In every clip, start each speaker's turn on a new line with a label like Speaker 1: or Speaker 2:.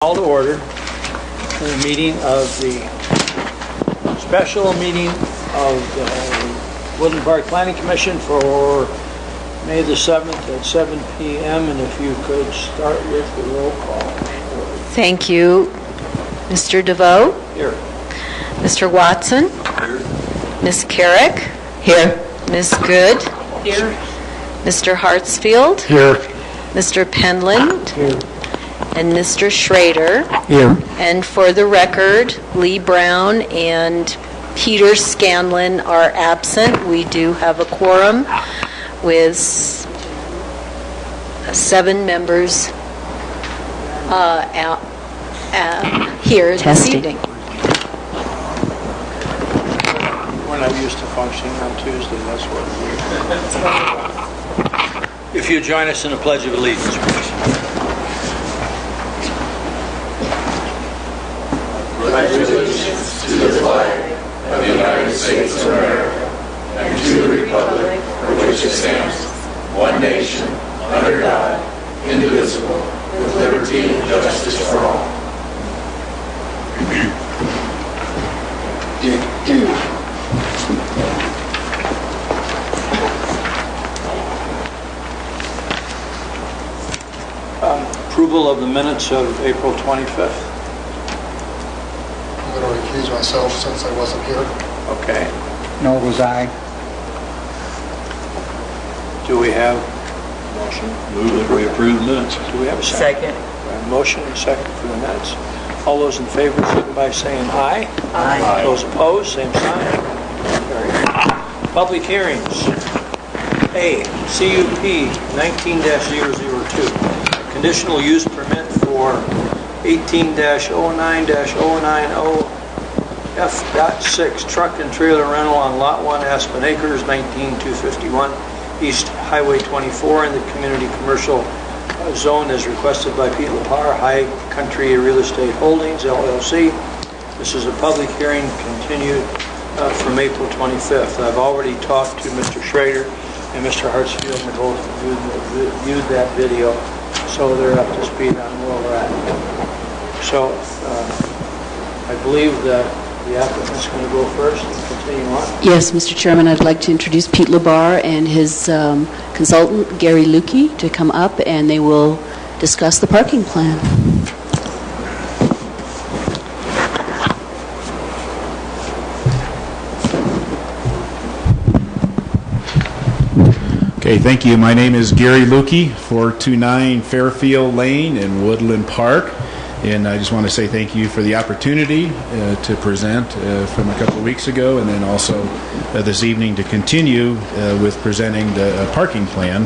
Speaker 1: Call to order the meeting of the special meeting of the Woodland Park Planning Commission for May the 7th at 7 p.m. And if you could start with the roll call.
Speaker 2: Thank you. Mr. DeVoe?
Speaker 1: Here.
Speaker 2: Mr. Watson?
Speaker 1: Here.
Speaker 2: Ms. Carrick?
Speaker 3: Here.
Speaker 2: Ms. Good?
Speaker 3: Here.
Speaker 2: Mr. Hartsfield?
Speaker 1: Here.
Speaker 2: Mr. Penland?
Speaker 1: Here.
Speaker 2: And Mr. Schrader.
Speaker 1: Here.
Speaker 2: And for the record, Lee Brown and Peter Scanlon are absent. We do have a quorum with 7 members here this evening.
Speaker 1: We're not used to functioning on Tuesday, that's what it is. If you join us in the Pledge of Allegiance, please.
Speaker 4: Allegiance to the flag of the United States of America and to the republic for which it stands, one nation, under God, indivisible, with liberty and justice for all.
Speaker 1: Approval of the minutes of April 25th.
Speaker 5: I'm going to recuse myself since I wasn't here.
Speaker 1: Okay.
Speaker 3: Nor was I.
Speaker 1: Do we have a motion?
Speaker 6: Move that we approve the minutes.
Speaker 1: Do we have a second?
Speaker 3: Second.
Speaker 1: We have a motion and a second for the minutes. All those in favor, signify by saying aye.
Speaker 3: Aye.
Speaker 1: Those opposed, same sign. Carried. Public hearings. A, CUP 19-002. Conditional use permit for 18-09-090 F.6 truck and trailer rental on Lot 1, Aspen Acres, 19251 East Highway 24 in the Community Commercial Zone as requested by Pete Lepar, High Country Real Estate Holdings, LLC. This is a public hearing continued from April 25th. I've already talked to Mr. Schrader and Mr. Hartsfield, and both viewed that video, so they're up to speed on where we're at. So I believe that the applicant's going to go first and continue on.
Speaker 7: Yes, Mr. Chairman, I'd like to introduce Pete Labar and his consultant, Gary Lukey, to come up, and they will discuss the parking plan.
Speaker 8: Okay, thank you. My name is Gary Lukey, 429 Fairfield Lane in Woodland Park. And I just want to say thank you for the opportunity to present from a couple of weeks ago, and then also this evening to continue with presenting the parking plan.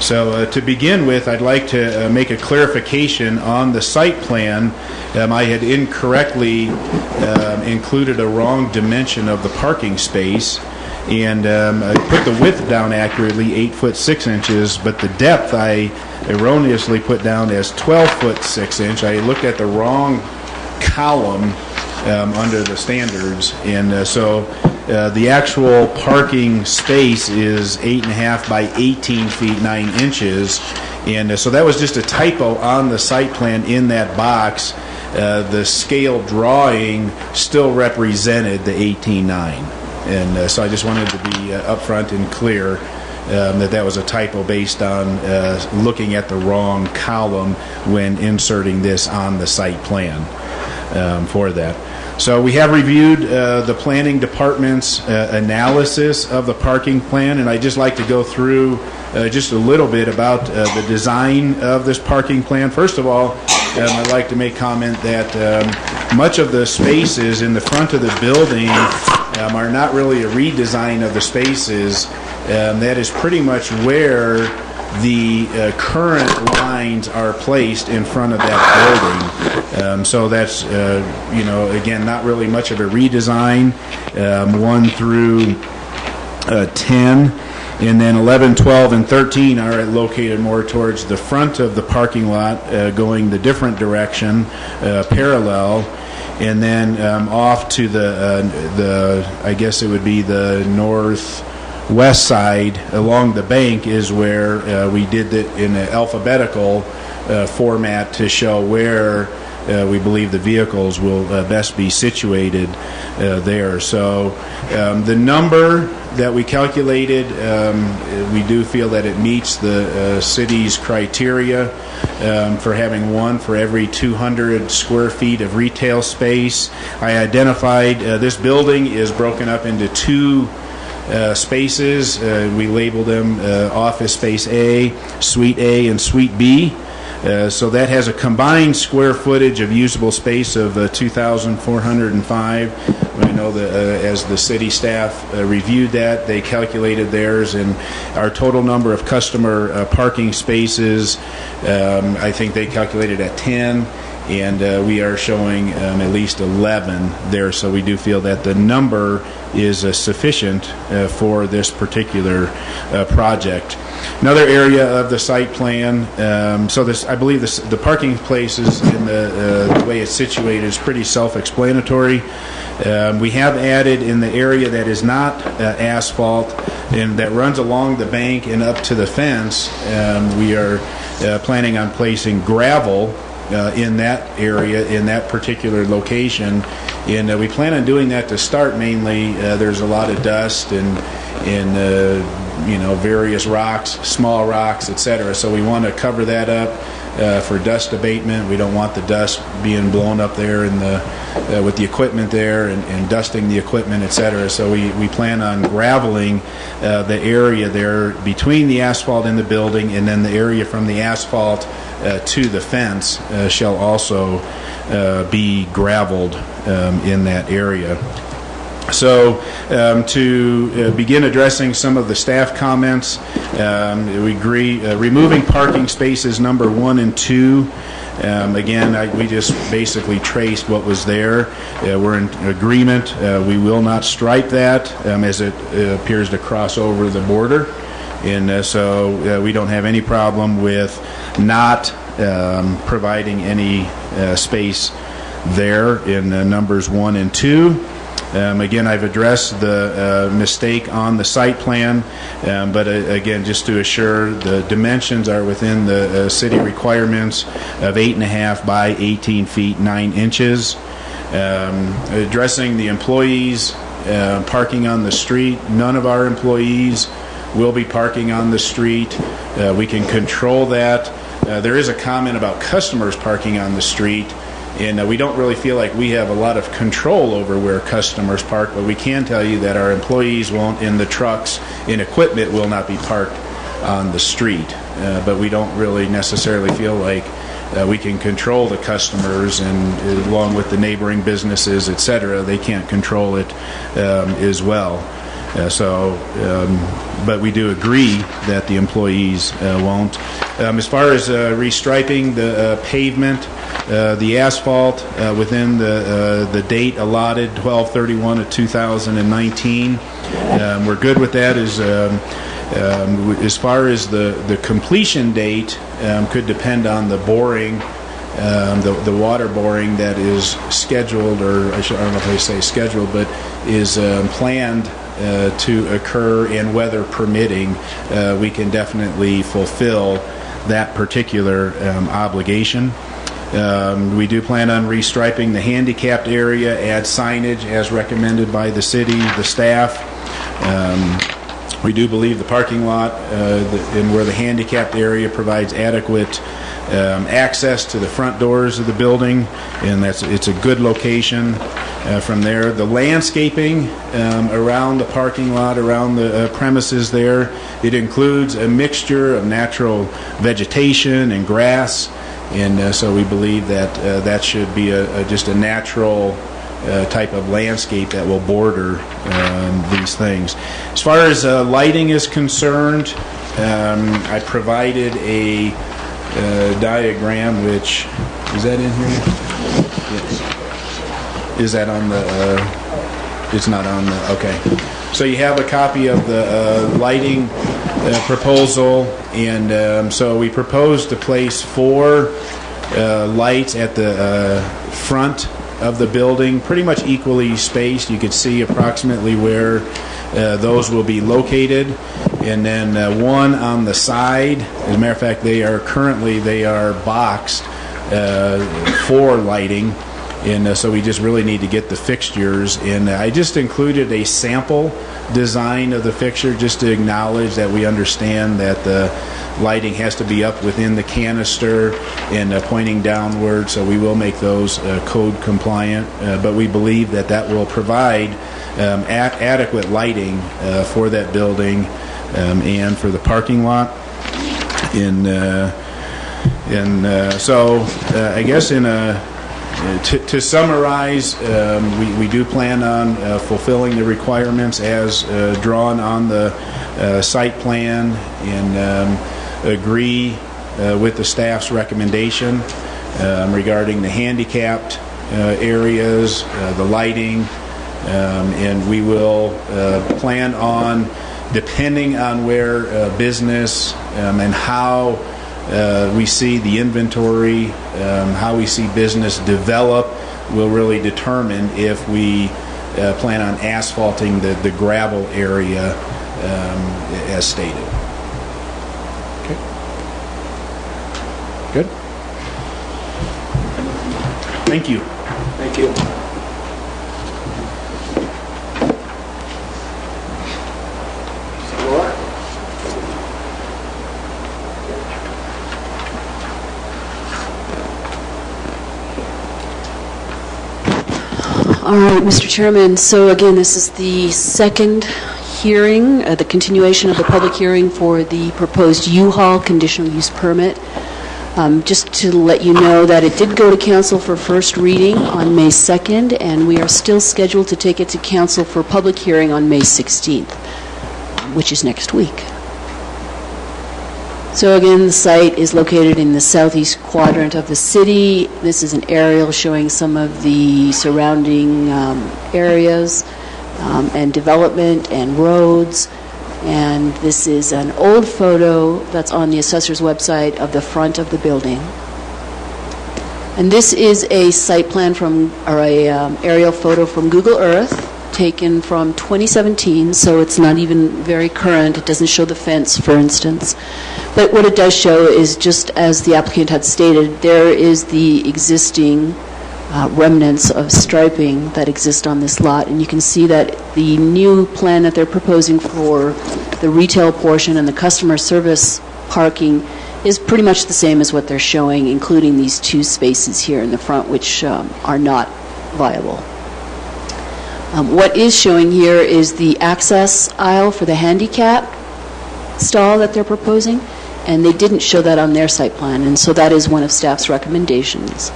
Speaker 8: So to begin with, I'd like to make a clarification on the site plan. I had incorrectly included a wrong dimension of the parking space, and I put the width down accurately, 8 foot 6 inches, but the depth I erroneously put down as 12 foot 6 inch. I looked at the wrong column under the standards, and so the actual parking space is 8.5 by 18 feet 9 inches, and so that was just a typo on the site plan in that box. The scale drawing still represented the 18.9. And so I just wanted to be upfront and clear that was a typo based on looking at the wrong column when inserting this on the site plan for that. So we have reviewed the planning department's analysis of the parking plan, and I'd just like to go through just a little bit about the design of this parking plan. First of all, I'd like to make comment that much of the spaces in the front of the building are not really a redesign of the spaces. That is pretty much where the current lines are placed in front of that building. So that's, again, not really much of a redesign. 1 through 10. And then 11, 12, and 13 are located more towards the front of the parking lot, going the different direction, parallel. And then off to the I guess it would be the northwest side along the bank is where we did it in an alphabetical format to show where we believe the vehicles will best be situated there. So the number that we calculated, we do feel that it meets the city's criteria for having one for every 200 square feet of retail space. I identified this building is broken up into two spaces. We label them Office Space A, Suite A, and Suite B. So that has a combined square footage of usable space of 2,405. I know that as the city staff reviewed that, they calculated theirs, and our total number of customer parking spaces, I think they calculated at 10. And we are showing at least 11 there, so we do feel that the number is sufficient for this particular project. Another area of the site plan, so this, I believe the parking places and the way it's situated is pretty self-explanatory. We have added in the area that is not asphalt and that runs along the bank and up to the fence, we are planning on placing gravel in that area, in that particular location, and we plan on doing that to start. Mainly, there's a lot of dust and various rocks, small rocks, etc. So we want to cover that up for dust abatement. We don't want the dust being blown up there in with the equipment there and dusting the equipment, etc. So we plan on graveling the area there between the asphalt and the building, and then the area from the asphalt to the fence shall also be graveled in that area. So to begin addressing some of the staff comments, we agree removing parking spaces number 1 and 2. Again, we just basically traced what was there. We're in agreement. We will not stripe that as it appears to cross over the border. And so we don't have any problem with not providing any space there in numbers 1 and 2. Again, I've addressed the mistake on the site plan, but again, just to assure, the dimensions are within the city requirements of 8.5 by 18 feet 9 inches. Addressing the employees parking on the street, none of our employees will be parking on the street. We can control that. There is a comment about customers parking on the street, and we don't really feel like we have a lot of control over where customers park, but we can tell you that our employees won't, and the trucks and equipment will not be parked on the street. But we don't really necessarily feel like we can control the customers, and along with the neighboring businesses, etc., they can't control it as well. But we do agree that the employees won't. As far as restriping the pavement, the asphalt within the date allotted, 12/31 of 2019, we're good with that. As far as the completion date, could depend on the boring. The water boring that is scheduled, or I don't know if I say scheduled, but is planned to occur, and weather permitting, we can definitely fulfill that particular obligation. We do plan on restriping the handicapped area, add signage as recommended by the city, the staff. We do believe the parking lot and where the handicapped area provides adequate access to the front doors of the building, and it's a good location from there. The landscaping around the parking lot, around the premises there, it includes a mixture of natural vegetation and grass, and so we believe that that should be just a natural type of landscape that will border these things. As far as lighting is concerned, I provided a diagram, which is that in here? Yes. Is that on the? It's not on the. Okay. So you have a copy of the lighting proposal, and so we propose to place 4 lights at the front of the building, pretty much equally spaced. You could see approximately where those will be located, and then 1 on the side. As a matter of fact, they are boxed for lighting. And so we just really need to get the fixtures. And I just included a sample design of the fixture just to acknowledge that we understand that the lighting has to be up within the canister and pointing downward. So we will make those code compliant. But we believe that that will provide adequate lighting for that building and for the parking lot. So I guess to summarize, we do plan on fulfilling the requirements as drawn on the site plan and agree with the staff's recommendation regarding the handicapped areas, the lighting, and we will plan on, depending on where business and how we see the inventory, how we see business develop, will really determine if we plan on asphalting the gravel area as stated. Okay. Good. Thank you.
Speaker 1: Thank you. Laura?
Speaker 7: All right, Mr. Chairman, so again, this is the second hearing, the continuation of the public hearing for the proposed U-Haul conditional use permit. Just to let you know that it did go to council for first reading on May 2nd, and we are still scheduled to take it to council for public hearing on May 16th, which is next week. So again, the site is located in the southeast quadrant of the city. This is an aerial showing some of the surrounding areas and development and roads. And this is an old photo that's on the assessor's website of the front of the building. And this is a site plan from, or a aerial photo from Google Earth, taken from 2017, so it's not even very current. It doesn't show the fence, for instance. But what it does show is, just as the applicant had stated, there is the existing remnants of striping that exist on this lot. And you can see that the new plan that they're proposing for the retail portion and the customer service parking is pretty much the same as what they're showing, including these two spaces here in the front, which are not viable. What is showing here is the access aisle for the handicap stall that they're proposing, and they didn't show that on their site plan, and so that is one of staff's recommendations,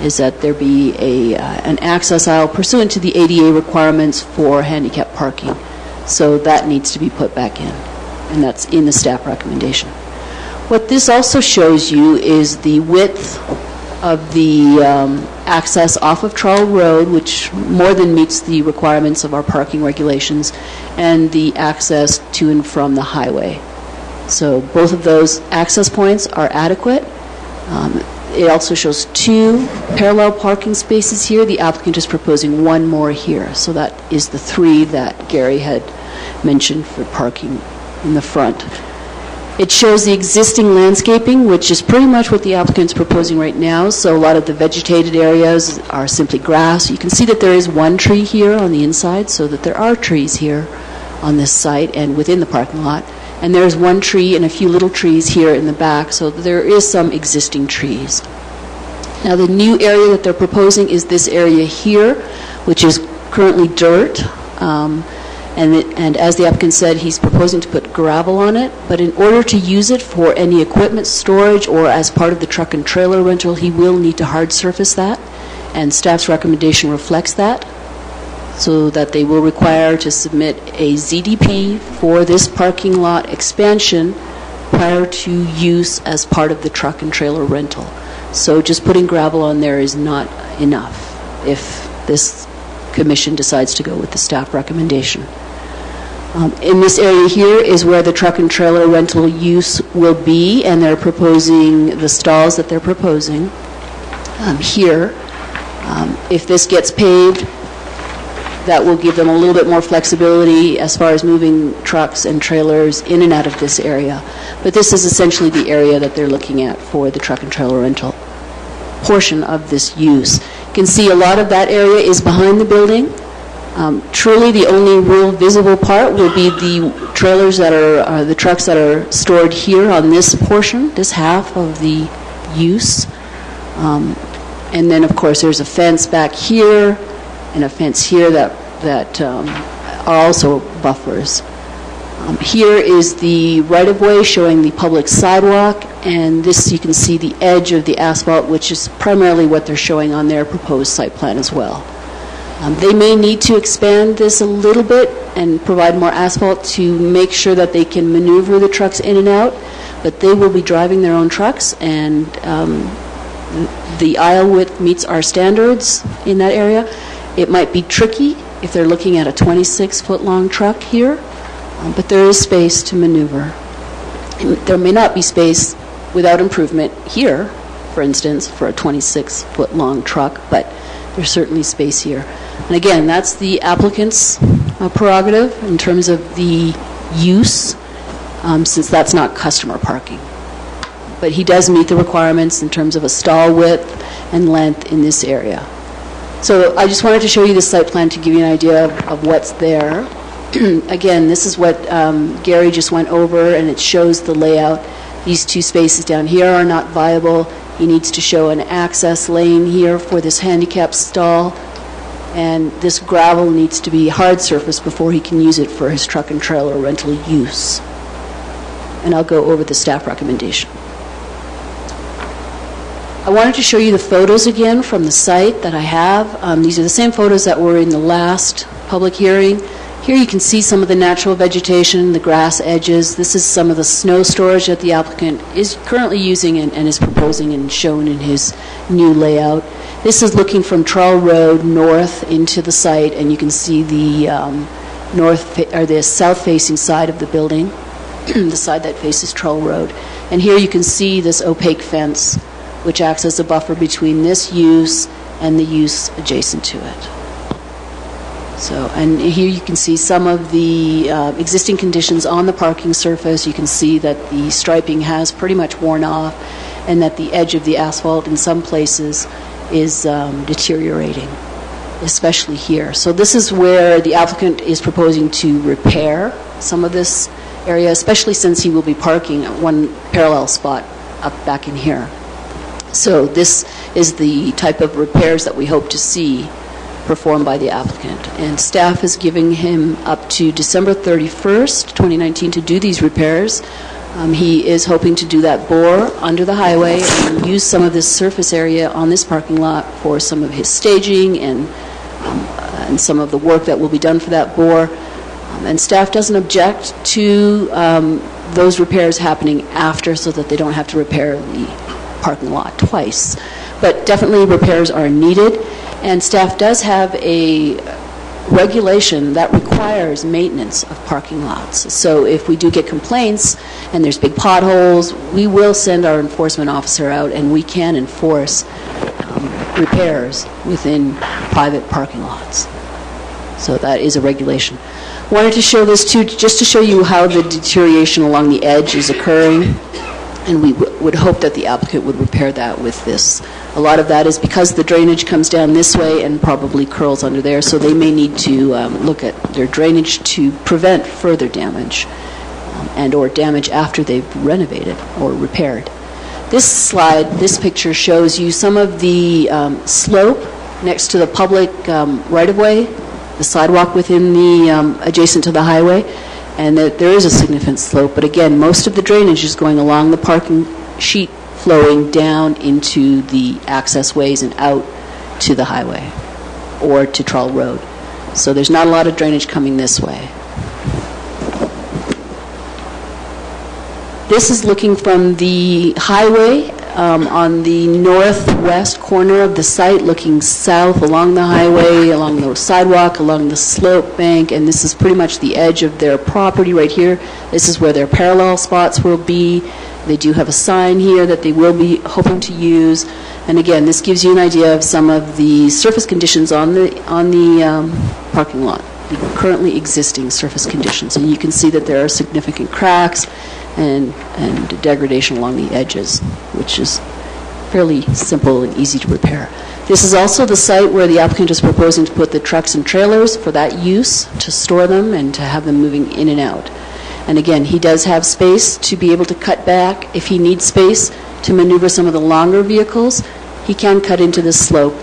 Speaker 7: is that there be an access aisle pursuant to the ADA requirements for handicap parking. So that needs to be put back in, and that's in the staff recommendation. What this also shows you is the width of the access off of Trowell Road, which more than meets the requirements of our parking regulations, and the access to and from the highway. So both of those access points are adequate. It also shows two parallel parking spaces here. The applicant is proposing one more here. So that is the three that Gary had mentioned for parking in the front. It shows the existing landscaping, which is pretty much what the applicant's proposing right now. So a lot of the vegetated areas are simply grass. You can see that there is one tree here on the inside, so that there are trees here on this site and within the parking lot. And there's one tree and a few little trees here in the back, so there is some existing trees. Now the new area that they're proposing is this area here, which is currently dirt. And as the applicant said, he's proposing to put gravel on it, but in order to use it for any equipment storage or as part of the truck and trailer rental, he will need to hard surface that, and staff's recommendation reflects that, so that they will require to submit a ZDP for this parking lot expansion prior to use as part of the truck and trailer rental. So just putting gravel on there is not enough if this commission decides to go with the staff recommendation. In this area here is where the truck and trailer rental use will be, and they're proposing the stalls that they're proposing here. If this gets paved, that will give them a little bit more flexibility as far as moving trucks and trailers in and out of this area. But this is essentially the area that they're looking at for the truck and trailer rental portion of this use. You can see a lot of that area is behind the building. Truly, the only real visible part will be the trailers that are the trucks that are stored here on this portion, this half of the use. And then, of course, there's a fence back here and a fence here that are also buffers. Here is the right-of-way showing the public sidewalk, and this you can see the edge of the asphalt, which is primarily what they're showing on their proposed site plan as well. They may need to expand this a little bit and provide more asphalt to make sure that they can maneuver the trucks in and out, but they will be driving their own trucks, and the aisle width meets our standards in that area. It might be tricky if they're looking at a 26-foot-long truck here, but there is space to maneuver. There may not be space without improvement here, for instance, for a 26-foot-long truck, but there's certainly space here. And again, that's the applicant's prerogative in terms of the use, since that's not customer parking. But he does meet the requirements in terms of a stall width and length in this area. So I just wanted to show you the site plan to give you an idea of what's there. Again, this is what Gary just went over, and it shows the layout. These two spaces down here are not viable. He needs to show an access lane here for this handicap stall, and this gravel needs to be hard surface before he can use it for his truck and trailer rental use. And I'll go over the staff recommendation. I wanted to show you the photos again from the site that I have. These are the same photos that were in the last public hearing. Here you can see some of the natural vegetation, the grass edges. This is some of the snow storage that the applicant is currently using and is proposing and shown in his new layout. This is looking from Trawl Road north into the site, and you can see the the south-facing side of the building, the side that faces Trawl Road. And here you can see this opaque fence, which acts as a buffer between this use and the use adjacent to it. So, and here you can see some of the existing conditions on the parking surface. You can see that the striping has pretty much worn off, and that the edge of the asphalt in some places is deteriorating, especially here. So this is where the applicant is proposing to repair some of this area, especially since he will be parking at one parallel spot up back in here. So this is the type of repairs that we hope to see performed by the applicant. And staff is giving him up to December 31st, 2019 to do these repairs. He is hoping to do that bore under the highway and use some of this surface area on this parking lot for some of his staging and some of the work that will be done for that bore. And staff doesn't object to those repairs happening after, so that they don't have to repair the parking lot twice. But definitely repairs are needed, and staff does have a regulation that requires maintenance of parking lots. So if we do get complaints and there's big potholes, we will send our enforcement officer out, and we can enforce repairs within private parking lots. So that is a regulation. Wanted to show this too, just to show you how the deterioration along the edge is occurring, and we would hope that the applicant would repair that with this. A lot of that is because the drainage comes down this way and probably curls under there, so they may need to look at their drainage to prevent further damage and or damage after they've renovated or repaired. This slide, this picture shows you some of the slope next to the public right-of-way, the sidewalk within the adjacent to the highway, and that there is a significant slope. But again, most of the drainage is going along the parking sheet, flowing down into the access ways and out to the highway or to Trawl Road. So there's not a lot of drainage coming this way. This is looking from the highway on the northwest corner of the site, looking south along the highway, along the sidewalk, along the slope bank, and this is pretty much the edge of their property right here. This is where their parallel spots will be. They do have a sign here that they will be hoping to use. And again, this gives you an idea of some of the surface conditions on the parking lot, the currently existing surface conditions. And you can see that there are significant cracks and degradation along the edges, which is fairly simple and easy to repair. This is also the site where the applicant is proposing to put the trucks and trailers for that use, to store them and to have them moving in and out. And again, he does have space to be able to cut back. If he needs space to maneuver some of the longer vehicles, he can cut into this slope.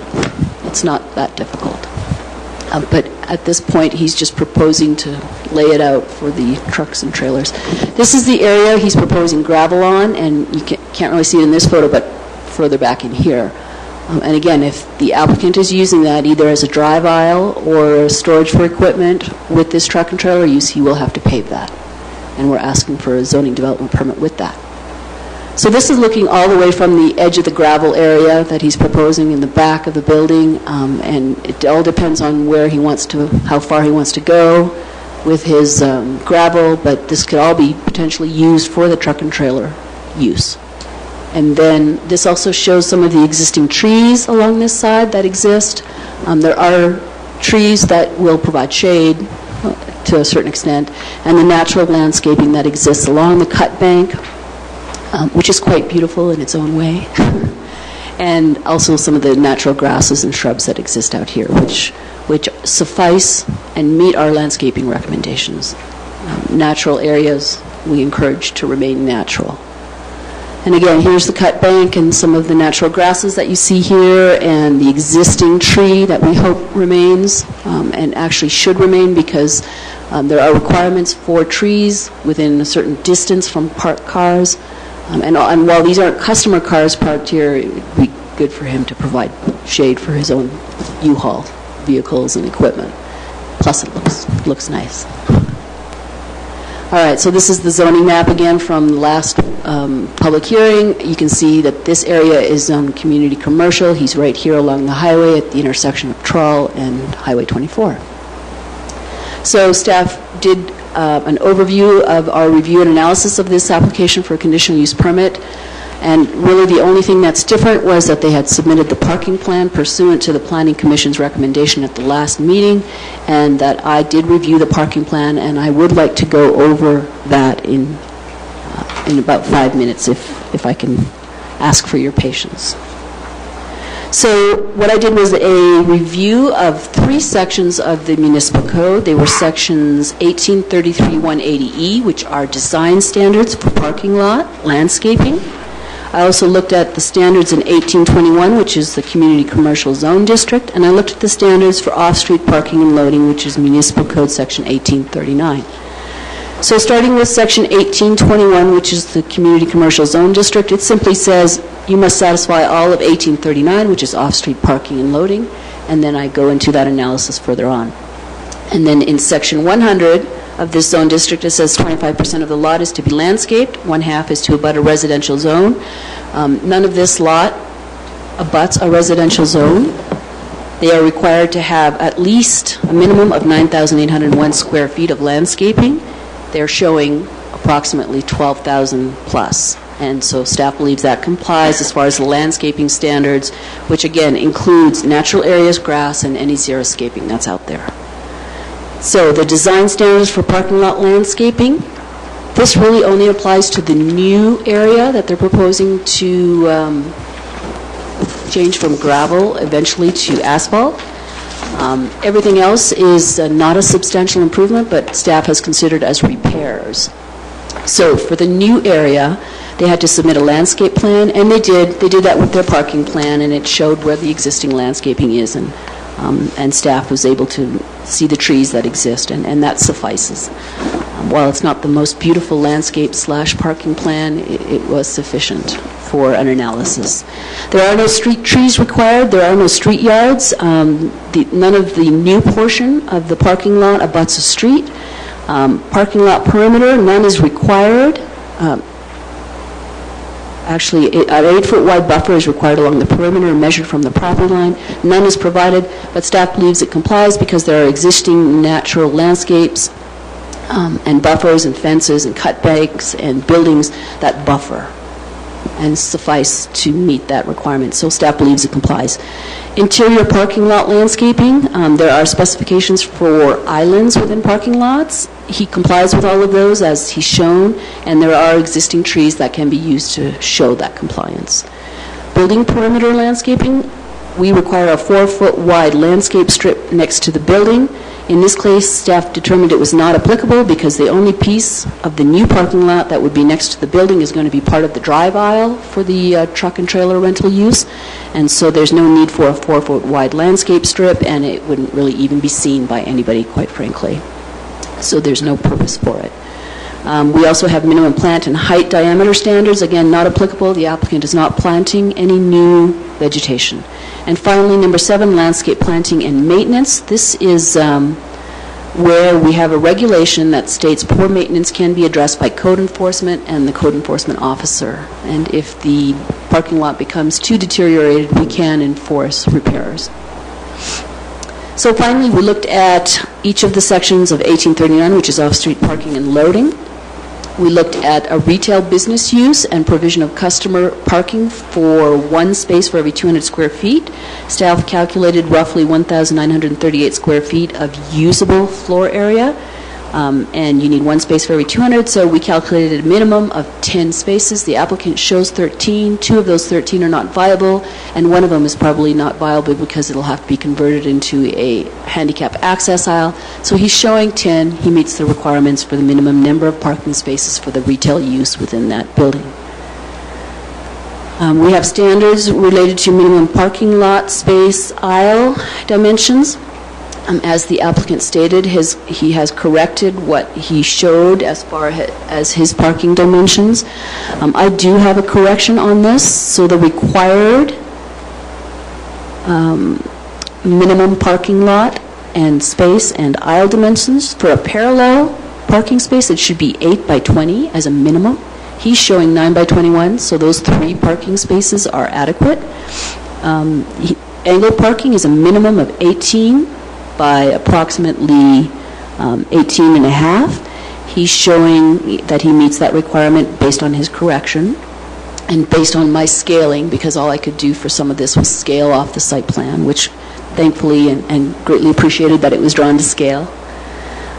Speaker 7: It's not that difficult. But at this point, he's just proposing to lay it out for the trucks and trailers. This is the area he's proposing gravel on, and you can't really see it in this photo, but further back in here. And again, if the applicant is using that either as a drive aisle or storage for equipment with this truck and trailer use, he will have to pave that. And we're asking for a zoning development permit with that. So this is looking all the way from the edge of the gravel area that he's proposing in the back of the building, and it all depends on where he wants to, how far he wants to go with his gravel, but this could all be potentially used for the truck and trailer use. And then this also shows some of the existing trees along this side that exist. There are trees that will provide shade to a certain extent, and the natural landscaping that exists along the cut bank, which is quite beautiful in its own way, and also some of the natural grasses and shrubs that exist out here, which suffice and meet our landscaping recommendations. Natural areas we encourage to remain natural. And again, here's the cut bank and some of the natural grasses that you see here, and the existing tree that we hope remains, and actually should remain, because there are requirements for trees within a certain distance from parked cars. And while these aren't customer cars parked here, it would be good for him to provide shade for his own U-Haul vehicles and equipment. Plus, it looks nice. All right, so this is the zoning map again from the last public hearing. You can see that this area is community commercial. He's right here along the highway at the intersection of Trawl and Highway 24. So staff did an overview of our review and analysis of this application for a conditional use permit. And really the only thing that's different was that they had submitted the parking plan pursuant to the Planning Commission's recommendation at the last meeting, and that I did review the parking plan, and I would like to go over that in about 5 minutes if I can ask for your patience. So what I did was a review of 3 sections of the municipal code. They were sections 1833-180E, which are design standards for parking lot, landscaping. I also looked at the standards in 1821, which is the community commercial zone district, and I looked at the standards for off-street parking and loading, which is municipal code section 1839. So starting with section 1821, which is the community commercial zone district, it simply says you must satisfy all of 1839, which is off-street parking and loading, and then I go into that analysis further on. And then in section 100 of this zone district, it says 25% of the lot is to be landscaped, 1/2 is to abut a residential zone. None of this lot abuts a residential zone. They are required to have at least a minimum of 9,801 square feet of landscaping. They're showing approximately 12,000 plus. And so staff believes that complies as far as the landscaping standards, which again includes natural areas, grass, and any xeriscaping that's out there. So the design standards for parking lot landscaping, this really only applies to the new area that they're proposing to change from gravel eventually to asphalt. Everything else is not a substantial improvement, but staff has considered as repairs. So for the new area, they had to submit a landscape plan, and they did. They did that with their parking plan, and it showed where the existing landscaping is, and staff was able to see the trees that exist, and that suffices. While it's not the most beautiful landscape/parking plan, it was sufficient for an analysis. There are no street trees required. There are no street yards. None of the new portion of the parking lot abuts a street. Parking lot perimeter, none is required. Actually, an 8-foot wide buffer is required along the perimeter measured from the property line. None is provided, but staff believes it complies because there are existing natural landscapes and buffers and fences and cut banks and buildings that buffer and suffice to meet that requirement. So staff believes it complies. Interior parking lot landscaping, there are specifications for islands within parking lots. He complies with all of those as he's shown, and there are existing trees that can be used to show that compliance. building perimeter landscaping, we require a 4-foot wide landscape strip next to the building. In this case, staff determined it was not applicable because the only piece of the new parking lot that would be next to the building is going to be part of the drive aisle for the truck and trailer rental use, and so there's no need for a 4-foot wide landscape strip, and it wouldn't really even be seen by anybody, quite frankly. So there's no purpose for it. We also have minimum plant and height diameter standards, again, not applicable. The applicant is not planting any new vegetation. And finally, number 7, landscape planting and maintenance. This is where we have a regulation that states poor maintenance can be addressed by code enforcement and the code enforcement officer. And if the parking lot becomes too deteriorated, we can enforce repairs. So finally, we looked at each of the sections of 1839, which is off-street parking and loading. We looked at a retail business use and provision of customer parking for 1 space for every 200 square feet. Staff calculated roughly 1,938 square feet of usable floor area, and you need 1 space for every 200, so we calculated a minimum of 10 spaces. The applicant shows 13. 2 of those 13 are not viable, and 1 of them is probably not viable because it'll have to be converted into a handicap access aisle. So he's showing 10. He meets the requirements for the minimum number of parking spaces for the retail use within that building. We have standards related to minimum parking lot space aisle dimensions. As the applicant stated, he has corrected what he showed as far as his parking dimensions. I do have a correction on this. So the required minimum parking lot and space and aisle dimensions for a parallel parking space, it should be 8 by 20 as a minimum. He's showing 9 by 21, so those 3 parking spaces are adequate. Angle parking is a minimum of 18 by approximately 18 and a half. He's showing that he meets that requirement based on his correction and based on my scaling, because all I could do for some of this was scale off the site plan, which thankfully and greatly appreciated that it was drawn to scale.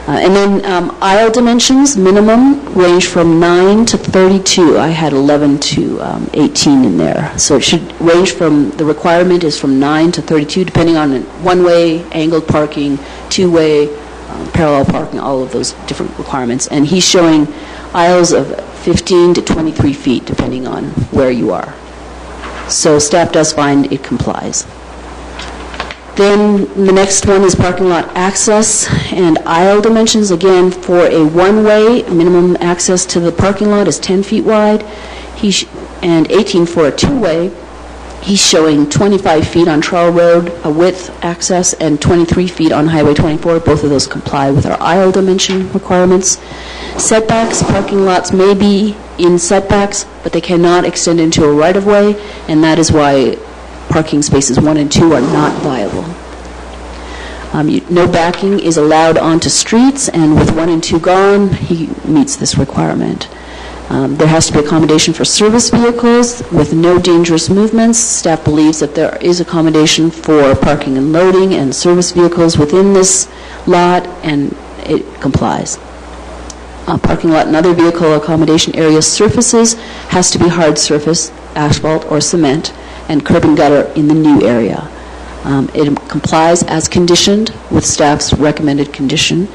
Speaker 7: And then aisle dimensions, minimum, range from 9 to 32. I had 11 to 18 in there. So it should range from, the requirement is from 9 to 32, depending on one-way, angled parking, two-way, parallel parking, all of those different requirements. And he's showing aisles of 15 to 23 feet, depending on where you are. So staff does find it complies. Then the next one is parking lot access and aisle dimensions. Again, for a one-way, minimum access to the parking lot is 10 feet wide, and 18 for a two-way. He's showing 25 feet on Trowell Road, a width access, and 23 feet on Highway 24. Both of those comply with our aisle dimension requirements. Setbacks, parking lots may be in setbacks, but they cannot extend into a right-of-way, and that is why parking spaces 1 and 2 are not viable. No backing is allowed onto streets, and with 1 and 2 gone, he meets this requirement. There has to be accommodation for service vehicles with no dangerous movements. Staff believes that there is accommodation for parking and loading and service vehicles within this lot, and it complies. Parking lot and other vehicle accommodation area surfaces has to be hard surface, asphalt or cement, and curb and gutter in the new area. It complies as conditioned with staff's recommended condition,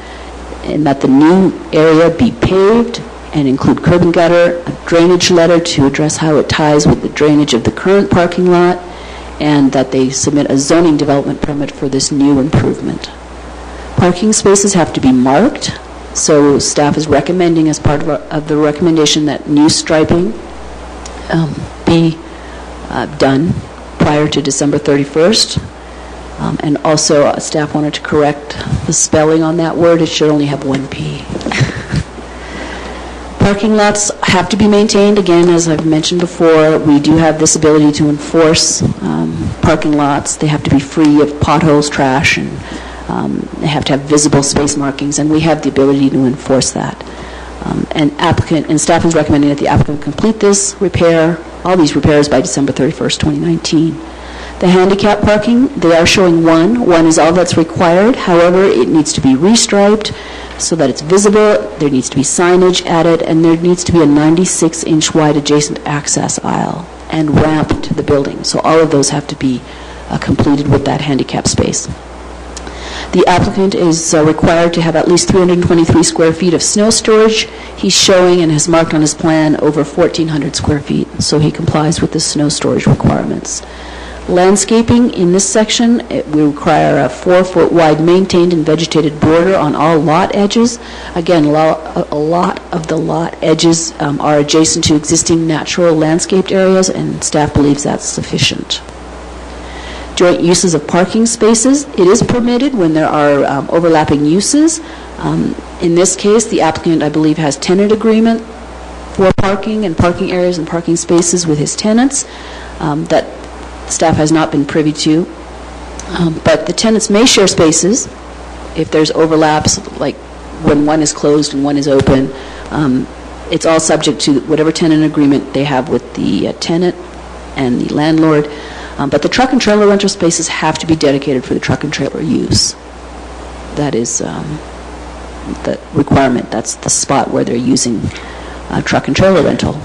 Speaker 7: in that the new area be paved and include curb and gutter, a drainage letter to address how it ties with the drainage of the current parking lot, and that they submit a zoning development permit for this new improvement. Parking spaces have to be marked, so staff is recommending as part of the recommendation that new striping be done prior to December 31st. And also, staff wanted to correct the spelling on that word. It should only have 1 P. Parking lots have to be maintained. Again, as I've mentioned before, we do have this ability to enforce parking lots. They have to be free of potholes, trash, and they have to have visible space markings, and we have the ability to enforce that. And staff is recommending that the applicant complete this repair, all these repairs, by December 31st, 2019. The handicap parking, they are showing 1. 1 is all that's required. However, it needs to be restriped so that it's visible. There needs to be signage added, and there needs to be a 96-inch wide adjacent access aisle. and ramp to the building. So all of those have to be completed with that handicap space. The applicant is required to have at least 323 square feet of snow storage. He's showing and has marked on his plan over 1,400 square feet, so he complies with the snow storage requirements. Landscaping in this section, we require a 4-foot wide maintained and vegetated border on all lot edges. Again, a lot of the lot edges are adjacent to existing natural landscaped areas, and staff believes that's sufficient. Joint uses of parking spaces. It is permitted when there are overlapping uses. In this case, the applicant, I believe, has tenant agreement for parking and parking areas and parking spaces with his tenants that staff has not been privy to. But the tenants may share spaces if there's overlaps, like when one is closed and one is open. It's all subject to whatever tenant agreement they have with the tenant and the landlord. But the truck and trailer rental spaces have to be dedicated for the truck and trailer use. That is the requirement. That's the spot where they're using truck and trailer rental.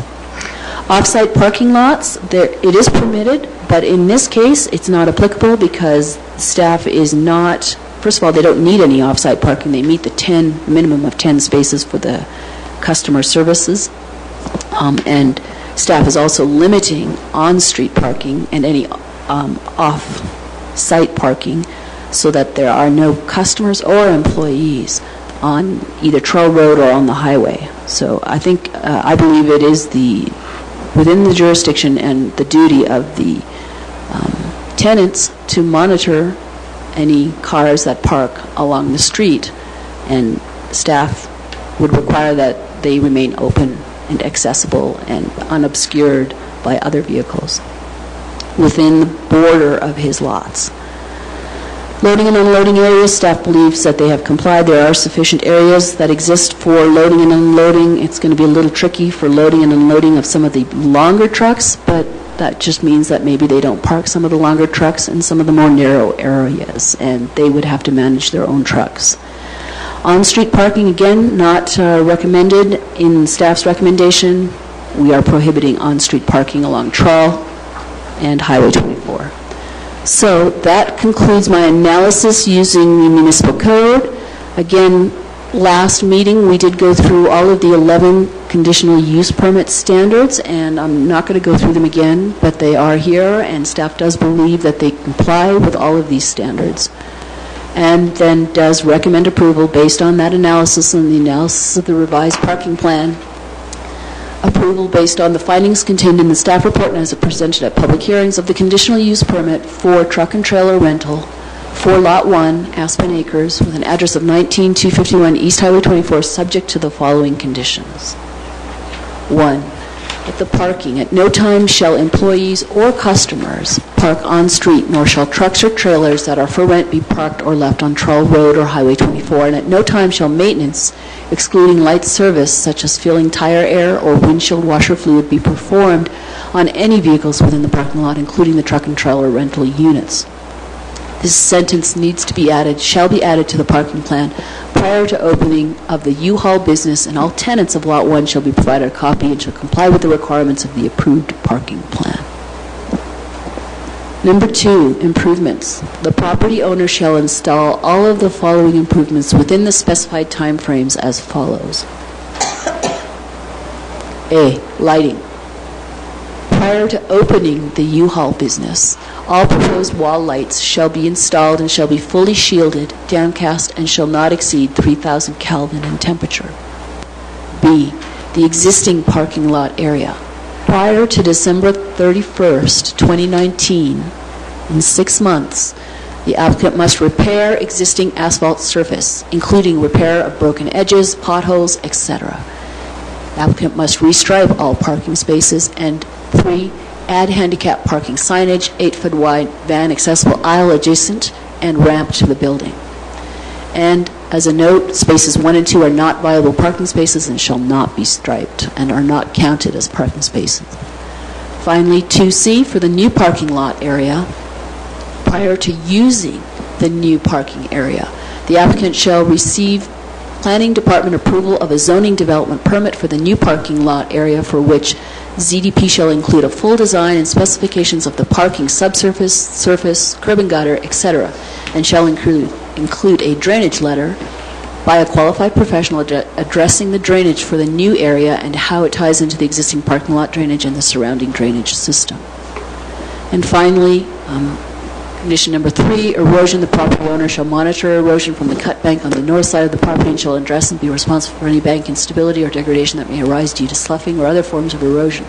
Speaker 7: Off-site parking lots, it is permitted, but in this case, it's not applicable because staff is not, first of all, they don't need any off-site parking. They meet the minimum of 10 spaces for the customer services. And staff is also limiting on-street parking and any off-site parking so that there are no customers or employees on either Trull Road or on the highway. So I believe it is within the jurisdiction and the duty of the tenants to monitor any cars that park along the street, and staff would require that they remain open and accessible and unobscured by other vehicles within the border of his lots. Loading and unloading areas, staff believes that they have complied. There are sufficient areas that exist for loading and unloading. It's going to be a little tricky for loading and unloading of some of the longer trucks, but that just means that maybe they don't park some of the longer trucks in some of the more narrow areas, and they would have to manage their own trucks. On-street parking, again, not recommended in staff's recommendation. We are prohibiting on-street parking along Trull and Highway 24. So that concludes my analysis using the municipal code. Again, last meeting we did go through all of the 11 conditional use permit standards, and I'm not going to go through them again, but they are here, and staff does believe that they comply with all of these standards, and then does recommend approval based on that analysis and the analysis of the revised parking plan. Approval based on the findings contained in the staff report and as it presented at public hearings of the conditional use permit for truck and trailer rental for Lot 1, Aspen Acres, with an address of 19251 East Highway 24, subject to the following conditions. 1, at the parking, at no time shall employees or customers park on street, nor shall trucks or trailers that are for rent be parked or left on Trull Road or Highway 24, and at no time shall maintenance, excluding light service such as filling tire air or windshield washer fluid, be performed on any vehicles within the parking lot, including the truck and trailer rental units. This sentence needs to be added, shall be added to the parking plan prior to opening of the U-Haul business, and all tenants of Lot 1 shall be provided a copy and shall comply with the requirements of the approved parking plan. Number 2, improvements. The property owner shall install all of the following improvements within the specified time frames as follows. A, lighting. Prior to opening the U-Haul business, all proposed wall lights shall be installed and shall be fully shielded, downcast, and shall not exceed 3,000 Kelvin in temperature. B, the existing parking lot area. Prior to December 31st, 2019, in 6 months, the applicant must repair existing asphalt surface, including repair of broken edges, potholes, etc. The applicant must restripe all parking spaces, and 3, add handicap parking signage, 8-foot wide van accessible aisle adjacent, and ramp to the building. And as a note, spaces 1 and 2 are not viable parking spaces and shall not be striped and are not counted as parking spaces. Finally, 2C, for the new parking lot area, prior to using the new parking area, the applicant shall receive Planning Department approval of a zoning development permit for the new parking lot area for which ZDP shall include a full design and specifications of the parking subsurface, surface, curb and gutter, etc., and shall include a drainage letter by a qualified professional addressing the drainage for the new area and how it ties into the existing parking lot drainage and the surrounding drainage system. And finally, condition number 3, erosion. The property owner shall monitor erosion from the cut bank on the north side of the property and shall address and be responsible for any bank instability or degradation that may arise due to sloughing or other forms of erosion.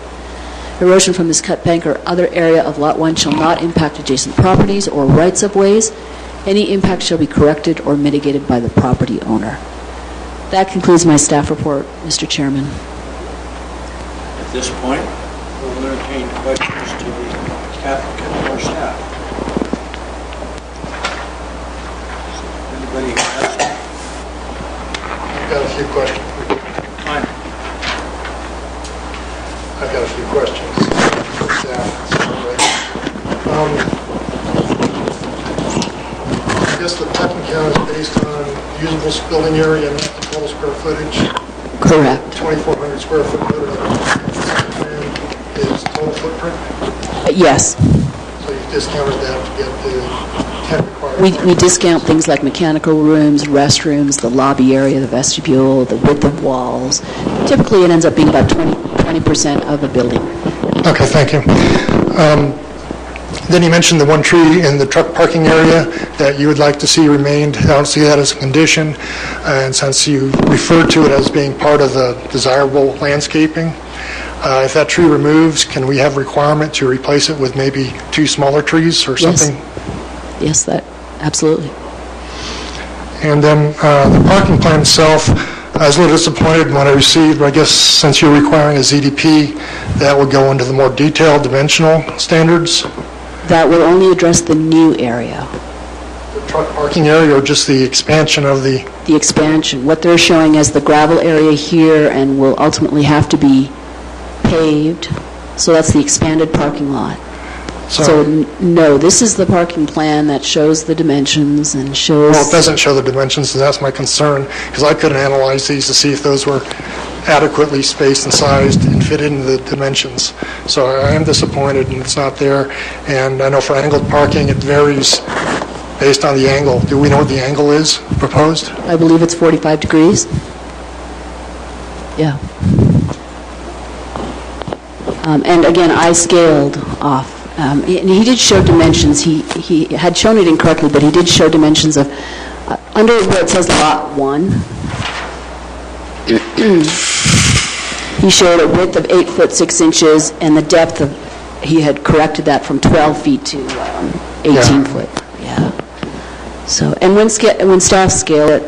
Speaker 7: Erosion from this cut bank or other area of Lot 1 shall not impact adjacent properties or rights-of-ways. Any impact shall be corrected or mitigated by the property owner. That concludes my staff report, Mr. Chairman.
Speaker 1: At this point, we'll entertain questions to the applicant or staff. Anybody has
Speaker 5: I've got a few questions.
Speaker 1: time?
Speaker 5: I've got a few questions for staff. I guess the parking count is based on usable building area, not the total square footage.
Speaker 7: Correct.
Speaker 5: 2,400 square foot noted on the plan is total footprint,
Speaker 7: Yes.
Speaker 5: so you discounted that to get the 10 required.
Speaker 7: We discount things like mechanical rooms, restrooms, the lobby area, the vestibule, the width of walls. Typically, it ends up being about 20% of the building.
Speaker 5: Okay, thank you. Then you mentioned the one tree in the truck parking area that you would like to see remained. I don't see that as a condition, and since you referred to it as being part of the desirable landscaping, if that tree removes, can we have requirement to replace it with maybe 2 smaller trees or
Speaker 7: Yes.
Speaker 5: something?
Speaker 7: Yes, that, absolutely.
Speaker 5: And then the parking plan itself, I was a little disappointed when I received, I guess since you're requiring a ZDP, that would go into the more detailed dimensional standards.
Speaker 7: That will only address the new area,
Speaker 5: The truck parking area or just the expansion of the,
Speaker 7: the expansion. What they're showing as the gravel area here and will ultimately have to be paved, so that's the expanded parking lot. So, no, this is the parking plan that shows the dimensions and shows...
Speaker 5: well, it doesn't show the dimensions, and that's my concern, because I couldn't analyze these to see if those were adequately spaced and sized and fit into the dimensions. So I am disappointed, and it's not there. And I know for angled parking, it varies based on the angle. Do we know what the angle is proposed?
Speaker 7: I believe it's 45 degrees. Yeah. And again, I scaled off. And he did show dimensions. He had shown it incorrectly, but he did show dimensions of, under where it says Lot 1, he showed a width of 8 foot 6 inches, and the depth of, he had corrected that from 12 feet to 18 foot. Yeah. So, and when staff scale it,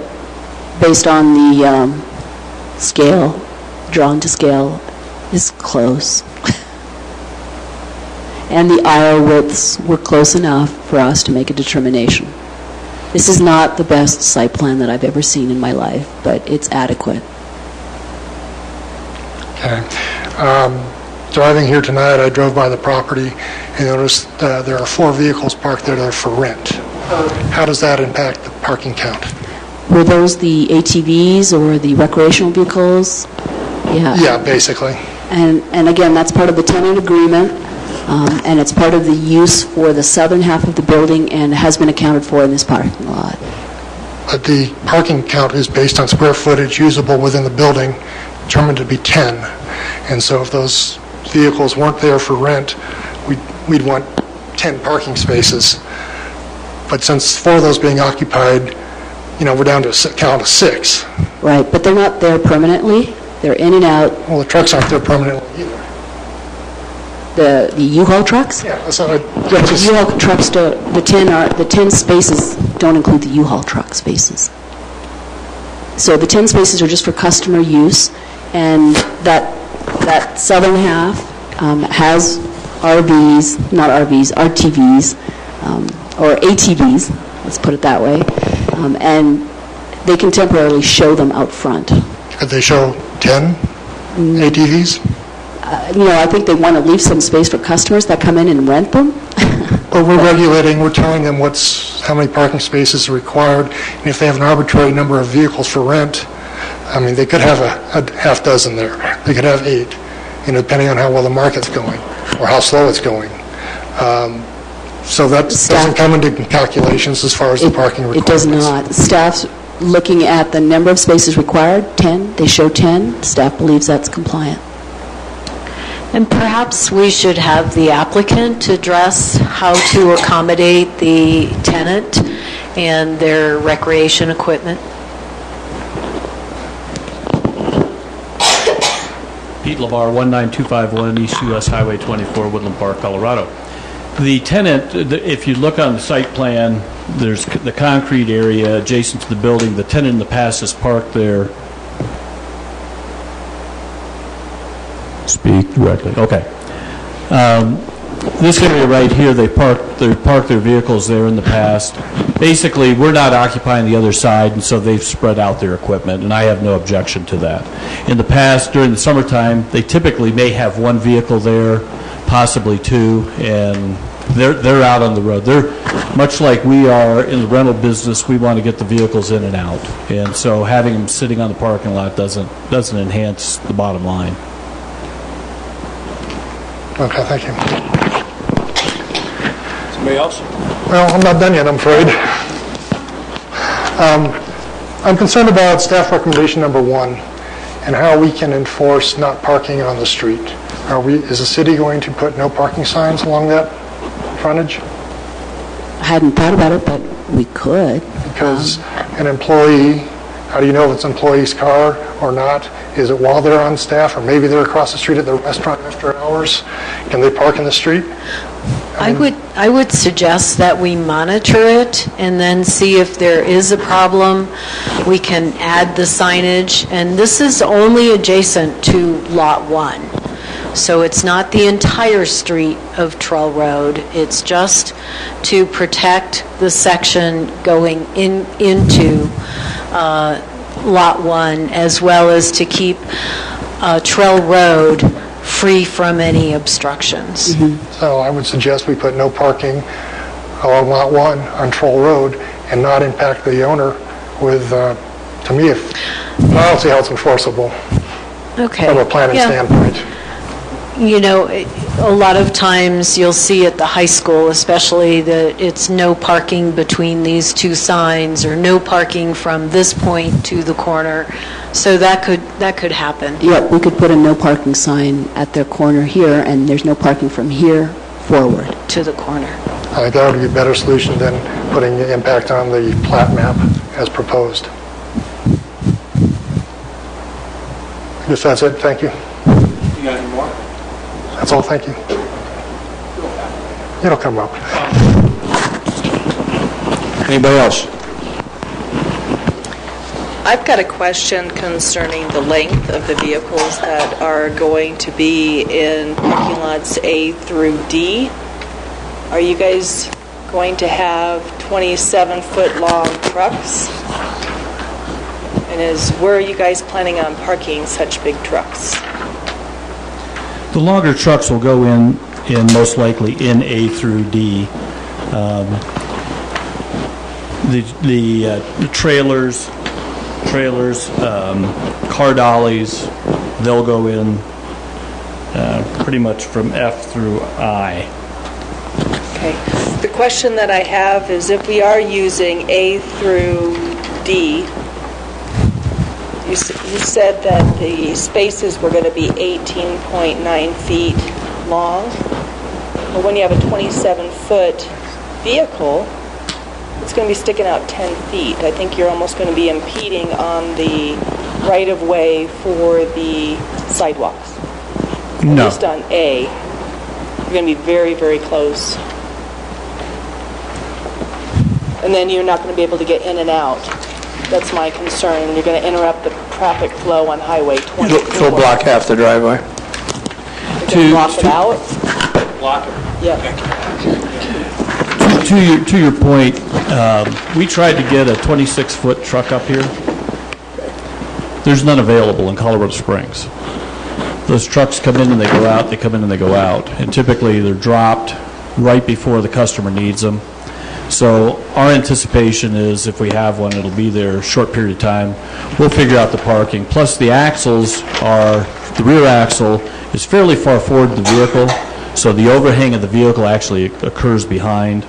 Speaker 7: based on the scale, drawn to scale, is close. And the aisle widths were close enough for us to make a determination. This is not the best site plan that I've ever seen in my life, but it's adequate.
Speaker 5: Okay. Driving here tonight, I drove by the property and noticed there are 4 vehicles parked there that are for rent. How does that impact the parking count?
Speaker 7: Were those the ATVs or the recreational vehicles? Yeah.
Speaker 5: Yeah, basically.
Speaker 7: And again, that's part of the tenant agreement, and it's part of the use for the southern half of the building and has been accounted for in this parking lot.
Speaker 5: But the parking count is based on square footage usable within the building, determined to be 10. And so if those vehicles weren't there for rent, we'd want 10 parking spaces. But since 4 of those being occupied, we're down to a count of 6.
Speaker 7: Right, but they're not there permanently. They're in and out.
Speaker 5: Well, the trucks aren't there permanently either.
Speaker 7: The U-Haul trucks?
Speaker 5: Yeah, so
Speaker 7: Yeah, the U-Haul trucks don't, the 10 spaces don't include the U-Haul truck spaces. So the 10 spaces are just for customer use, and that southern half has RVs, not RVs, RTVs, or ATVs, let's put it that way, and they can temporarily show them out front.
Speaker 5: could they show 10 ATVs?
Speaker 7: I think they want to leave some space for customers that come in and rent them.
Speaker 5: But we're regulating, we're telling them how many parking spaces are required, and if they have an arbitrary number of vehicles for rent, they could have a half dozen there. They could have 8. depending on how well the market's going or how slow it's going. So that doesn't come into calculations as far as the parking
Speaker 7: It
Speaker 5: requirements.
Speaker 7: does not. Staff's looking at the number of spaces required, 10. They show 10. Staff believes that's compliant.
Speaker 2: And perhaps we should have the applicant address how to accommodate the tenant and their recreation equipment.
Speaker 9: Pete LeVar, 19251 East US Highway 24, Woodland Park, Colorado. The tenant, if you look on the site plan, there's the concrete area adjacent to the building. The tenant in the past has parked there. Speak directly. Okay. This area right here, they parked their vehicles there in the past. Basically, we're not occupying the other side, and so they've spread out their equipment, and I have no objection to that. In the past, during the summertime, they typically may have one vehicle there, possibly two, and they're out on the road. They're much like we are in the rental business. We want to get the vehicles in and out, and so having them sitting on the parking lot doesn't enhance the bottom line.
Speaker 5: Okay, thank you.
Speaker 1: Somebody else?
Speaker 5: Well, I'm not done yet, I'm afraid. I'm concerned about staff recommendation number 1 and how we can enforce not parking on the street. Is the city going to put no parking signs along that frontage?
Speaker 7: I hadn't thought about it, but we could.
Speaker 5: Because an employee, how do you know if it's an employee's car or not? Is it while they're on staff, or maybe they're across the street at the restaurant after hours? Can they park in the street?
Speaker 2: I would suggest that we monitor it and then see if there is a problem. We can add the signage, and this is only adjacent to Lot 1. So it's not the entire street of Trull Road. It's just to protect the section going into Lot 1, as well as to keep Trull Road free from any obstructions.
Speaker 5: So I would suggest we put no parking along Lot 1 on Troll Road and not impact the owner with, to me, I don't see how it's enforceable
Speaker 2: Okay.
Speaker 5: from a planning
Speaker 2: Yeah.
Speaker 5: standpoint.
Speaker 2: You know, a lot of times you'll see at the high school especially that it's no parking between these two signs or no parking from this point to the corner. So that could happen.
Speaker 7: Yep, we could put a no parking sign at their corner here, and there's no parking from here forward.
Speaker 2: To the corner.
Speaker 5: I think that would be a better solution than putting the impact on the plat map as proposed. I guess that's it, thank you.
Speaker 1: You got any more?
Speaker 5: That's all, thank you. It'll come up.
Speaker 1: Anybody else?
Speaker 10: I've got a question concerning the length of the vehicles that are going to be in parking lots A through D. Are you guys going to have 27-foot long trucks? And where are you guys planning on parking such big trucks?
Speaker 9: The longer trucks will go in most likely in A through D. The trailers, car dollies, they'll go in pretty much from F through I.
Speaker 10: Okay. The question that I have is if we are using A through D, you said that the spaces were going to be 18.9 feet long. But when you have a 27-foot vehicle, it's going to be sticking out 10 feet. I think you're almost going to be impeding on the right-of-way for the sidewalks.
Speaker 9: No.
Speaker 10: At least on A. You're going to be very, very close. And then you're not going to be able to get in and out. That's my concern. You're going to interrupt the traffic flow on Highway 24.
Speaker 1: It'll block half the driveway.
Speaker 10: You're going to block it out?
Speaker 1: Block it.
Speaker 10: Yeah.
Speaker 9: To your point, we tried to get a 26-foot truck up here. There's none available in Colorado Springs. Those trucks come in and they go out, they come in and they go out. And typically they're dropped right before the customer needs them. So our anticipation is if we have one, it'll be there a short period of time. We'll figure out the parking. Plus the axles are The rear axle is fairly far forward in the vehicle, so the overhang of the vehicle actually occurs behind.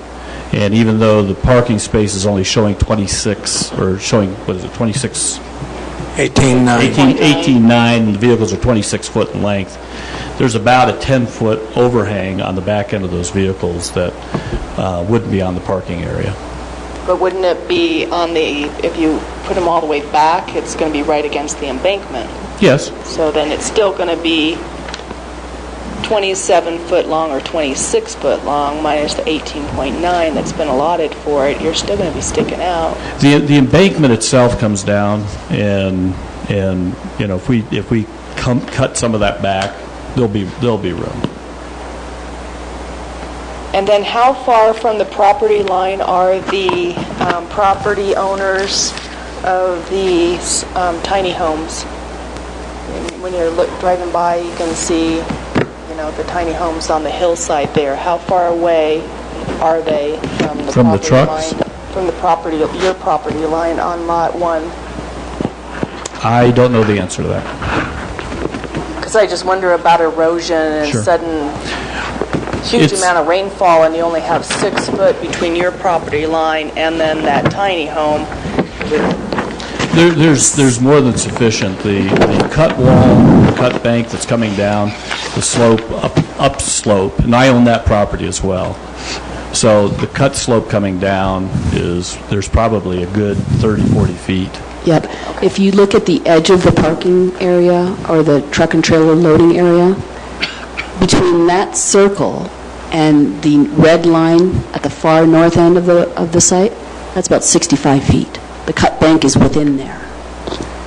Speaker 9: And even though the parking space is only showing 26, or showing, what is it, 26? 18.9, and the vehicles are 26 foot in length. There's about a 10-foot overhang on the back end of those vehicles that wouldn't be on the parking area.
Speaker 10: But wouldn't it be on the, if you put them all the way back, it's going to be right against the embankment?
Speaker 9: Yes.
Speaker 10: So then it's still going to be 27 foot long or 26 foot long minus the 18.9 that's been allotted for it. You're still going to be sticking out.
Speaker 9: The embankment itself comes down, and you know, if we cut some of that back, there'll be room.
Speaker 10: And then how far from the property line are the property owners of these tiny homes? When you're driving by, you can see, you know, the tiny homes on the hillside there. How far away are they from the
Speaker 9: From the
Speaker 10: property
Speaker 9: trucks?
Speaker 10: line? From the property, your property line on Lot 1?
Speaker 9: I don't know the answer to that.
Speaker 10: Because I just wonder about erosion and
Speaker 9: Sure.
Speaker 10: sudden huge
Speaker 9: It's-
Speaker 10: amount of rainfall, and you only have 6 foot between your property line and then that tiny home.
Speaker 9: There's more than sufficient. The cut wall, the cut bank that's coming down, the slope, up slope, and I own that property as well. So the cut slope coming down there's probably a good 30, 40 feet.
Speaker 7: Yep. If you look at the edge of the parking area or the truck and trailer loading area, between that circle and the red line at the far north end of the site, that's about 65 feet. The cut bank is within there.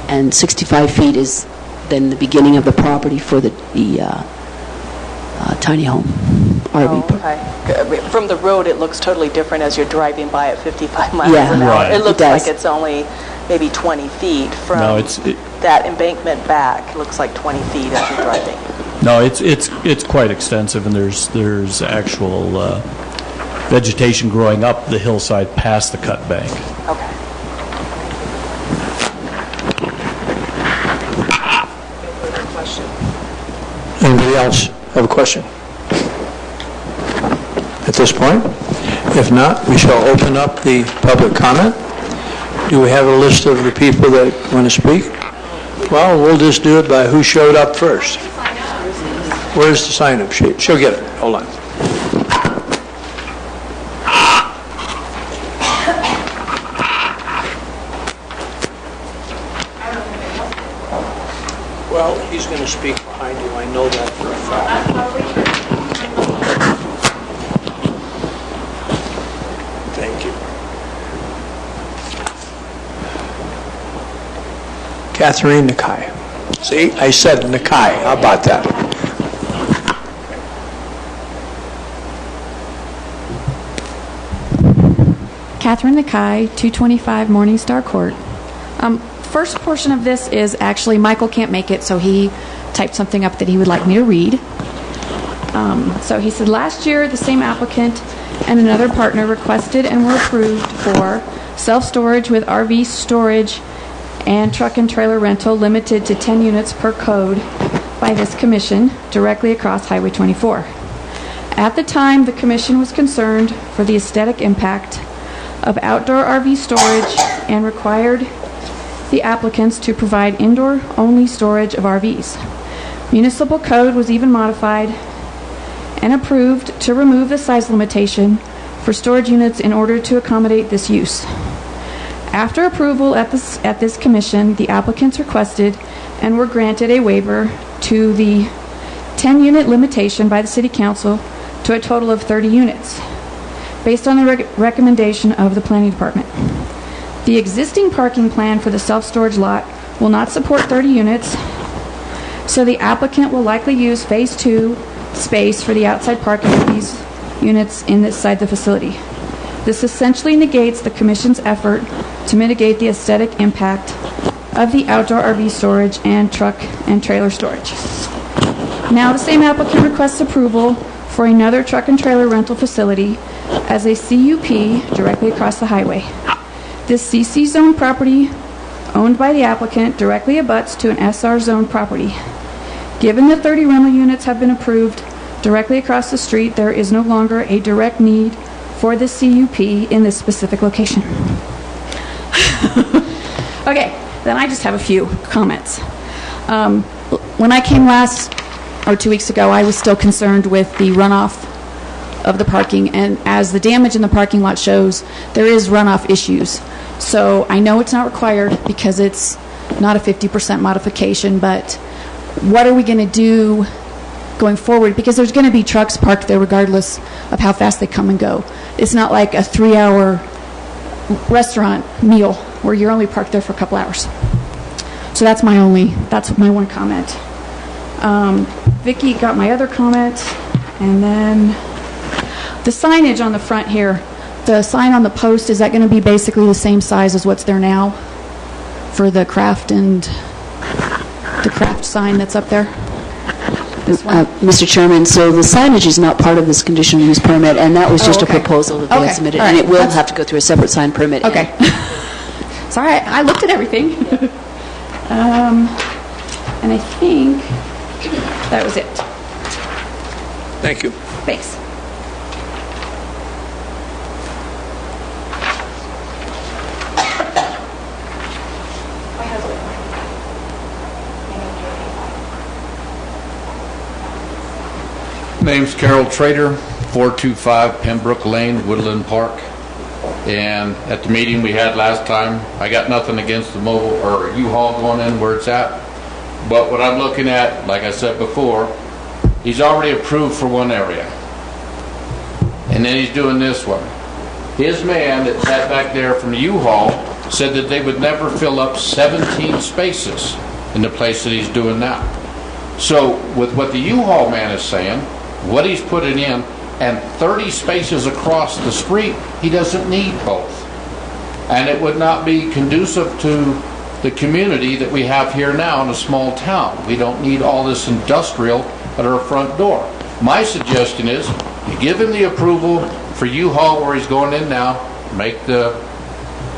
Speaker 7: And 65 feet is then the beginning of the property for the tiny home RV park.
Speaker 10: Okay. From the road, it looks totally different as you're driving by at 55 miles
Speaker 7: Yeah.
Speaker 10: an hour.
Speaker 9: Right.
Speaker 10: It looks
Speaker 7: It does.
Speaker 10: like it's only maybe 20 feet from
Speaker 9: No,
Speaker 10: that embankment back. It looks like 20 feet as you're driving.
Speaker 9: No, it's quite extensive, and there's actual vegetation growing up the hillside past the cut bank.
Speaker 10: Okay.
Speaker 1: Anybody else have a question at this point? If not, we shall open up the public comment. Do we have a list of the people that want to speak? Well, we'll just do it by who showed up first. Where's the sign-up sheet? She'll get it. Hold on. Well, he's going to speak behind you. I know that for a fact. Thank you. Catherine Nakai. See, I said Nakai. How about that?
Speaker 11: Catherine Nakai, 225 Morningstar Court. First portion of this is actually Michael can't make it, so he typed something up that he would like me to read. So he said, last year the same applicant and another partner requested and were approved for self-storage with RV storage and truck and trailer rental limited to 10 units per code by this commission directly across Highway 24. At the time, the commission was concerned for the aesthetic impact of outdoor RV storage and required the applicants to provide indoor-only storage of RVs. Municipal code was even modified and approved to remove the size limitation for storage units in order to accommodate this use. After approval at this commission, the applicants requested and were granted a waiver to the 10-unit limitation by the City Council to a total of 30 units, based on the recommendation of the Planning Department. The existing parking plan for the self-storage lot will not support 30 units, so the applicant will likely use Phase 2 space for the outside parking of these units inside the facility. This essentially negates the Commission's effort to mitigate the aesthetic impact of the outdoor RV storage and truck and trailer storage. Now, the same applicant requests approval for another truck and trailer rental facility as a CUP directly across the highway. This CC zone property owned by the applicant directly abuts to an SR zone property. Given the 30 rental units have been approved directly across the street, there is no longer a direct need for the CUP in this specific location. Okay, then I just have a few comments. When I came 2 weeks ago, I was still concerned with the runoff of the parking, and as the damage in the parking lot shows, there is runoff issues. So I know it's not required because it's not a 50% modification, but what are we going to do going forward? Because there's going to be trucks parked there regardless of how fast they come and go. It's not like a 3-hour restaurant meal where you're only parked there for a couple hours. So that's my one comment. Vicki got my other comment, and then the signage on the front here, the sign on the post, is that going to be basically the same size as what's there now for the craft sign that's up there?
Speaker 7: Mr. Chairman, so the signage is not part of this conditional use permit, and that was just a
Speaker 11: okay.
Speaker 7: proposal that they
Speaker 11: Okay,
Speaker 7: had submitted,
Speaker 11: all
Speaker 7: and
Speaker 11: right.
Speaker 7: it will have to go through a separate sign permit.
Speaker 11: Okay. Sorry, I looked at everything. And I think that was it.
Speaker 1: Thank you.
Speaker 11: Thanks.
Speaker 4: Name's Carol Trader, 425 Pembroke Lane, Woodland Park. And at the meeting we had last time, I got nothing against the mobile or U-Haul going in where it's at. But what I'm looking at, like I said before, he's already approved for one area. And then he's doing this one. His man that sat back there from the U-Haul said that they would never fill up 17 spaces in the place that he's doing now. So with what the U-Haul man is saying, what he's putting in, and 30 spaces across the street, he doesn't need both. And it would not be conducive to the community that we have here now in a small town. We don't need all this industrial at our front door. My suggestion is, you give him the approval for U-Haul where he's going in now, make the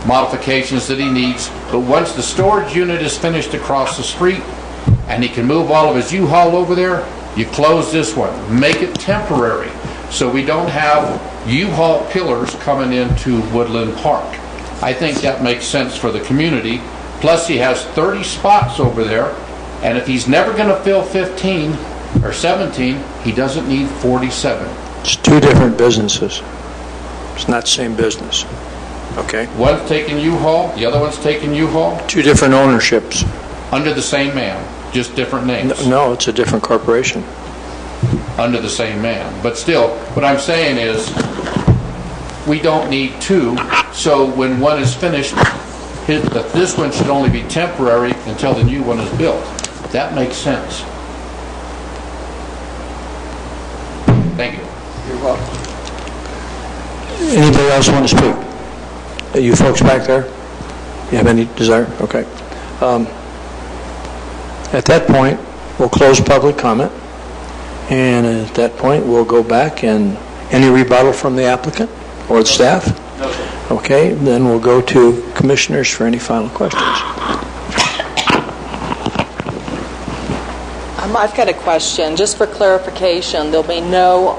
Speaker 4: modifications that he needs, but once the storage unit is finished across the street, and he can move all of his U-Haul over there, you close this one. Make it temporary, so we don't have U-Haul pillars coming into Woodland Park. I think that makes sense for the community. Plus, he has 30 spots over there, and if he's never going to fill 15 or 17, he doesn't need 47.
Speaker 1: It's two different businesses. It's not the same business. Okay?
Speaker 4: One's taking U-Haul, the other one's taking U-Haul,
Speaker 1: Two different ownerships.
Speaker 4: under the same man, just different names.
Speaker 1: No, it's a different corporation.
Speaker 4: Under the same man. But still, what I'm saying is, we don't need two, so when one is finished, this one should only be temporary until the new one is built. That makes sense. Thank you.
Speaker 1: You're welcome. Anybody else want to speak? You folks back there? You have any desire? Okay. At that point, we'll close public comment. And at that point, we'll go back and any rebuttal from the applicant or the staff?
Speaker 4: No, sir.
Speaker 1: Okay, then we'll go to commissioners for any final questions.
Speaker 10: I've got a question, just for clarification. There'll be no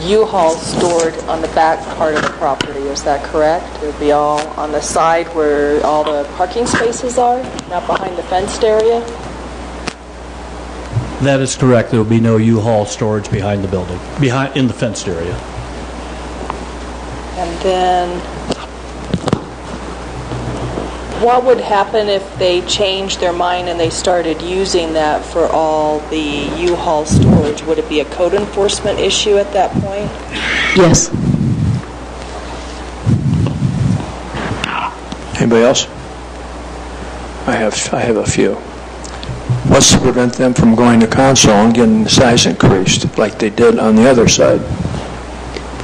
Speaker 10: U-Haul stored on the back part of the property, is that correct? It'll be all on the side where all the parking spaces are, not behind the fenced area?
Speaker 9: That is correct. There will be no U-Haul storage behind the building, in the fenced area.
Speaker 10: And then, what would happen if they changed their mind and they started using that for all the U-Haul storage? Would it be a code enforcement issue at that point?
Speaker 7: Yes.
Speaker 1: Anybody else? I have a few. What's to prevent them from going to council and getting the size increased like they did on the other side?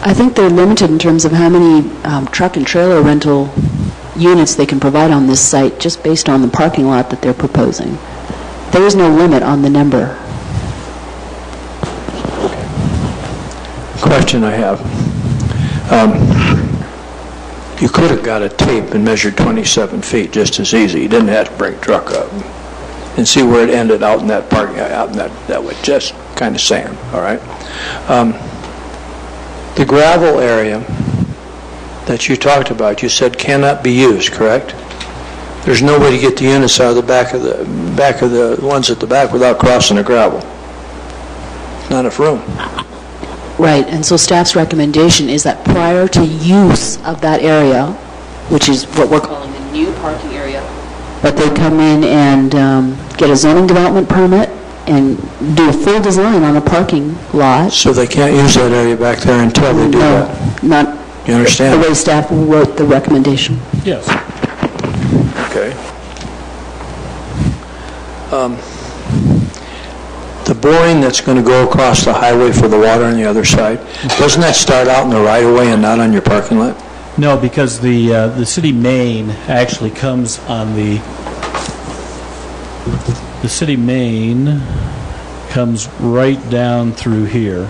Speaker 7: I think they're limited in terms of how many truck and trailer rental units they can provide on this site just based on the parking lot that they're proposing. There is no limit on the number.
Speaker 1: Question I have. You could have got a tape and measured 27 feet just as easy. You didn't have to bring a truck up. and see where it ended out in that park, out in that was just kind of sand, all right? The gravel area that you talked about, you said cannot be used, correct? There's no way to get the units out of the back of the ones at the back without crossing the gravel. Not enough room.
Speaker 7: Right, and so staff's recommendation is that prior to use of that area, which is what we're calling the new parking area, that they come in and get a zoning development permit and do a full design on a parking lot.
Speaker 1: So they can't use that area back there until they do that?
Speaker 7: Not
Speaker 1: You
Speaker 7: the
Speaker 1: understand?
Speaker 7: way staff wrote the recommendation.
Speaker 9: Yes.
Speaker 1: Okay. The boring that's going to go across the highway for the water on the other side, doesn't that start out in the right-of-way and not on your parking lot?
Speaker 9: No, because the city main actually comes on the city main comes right down through here,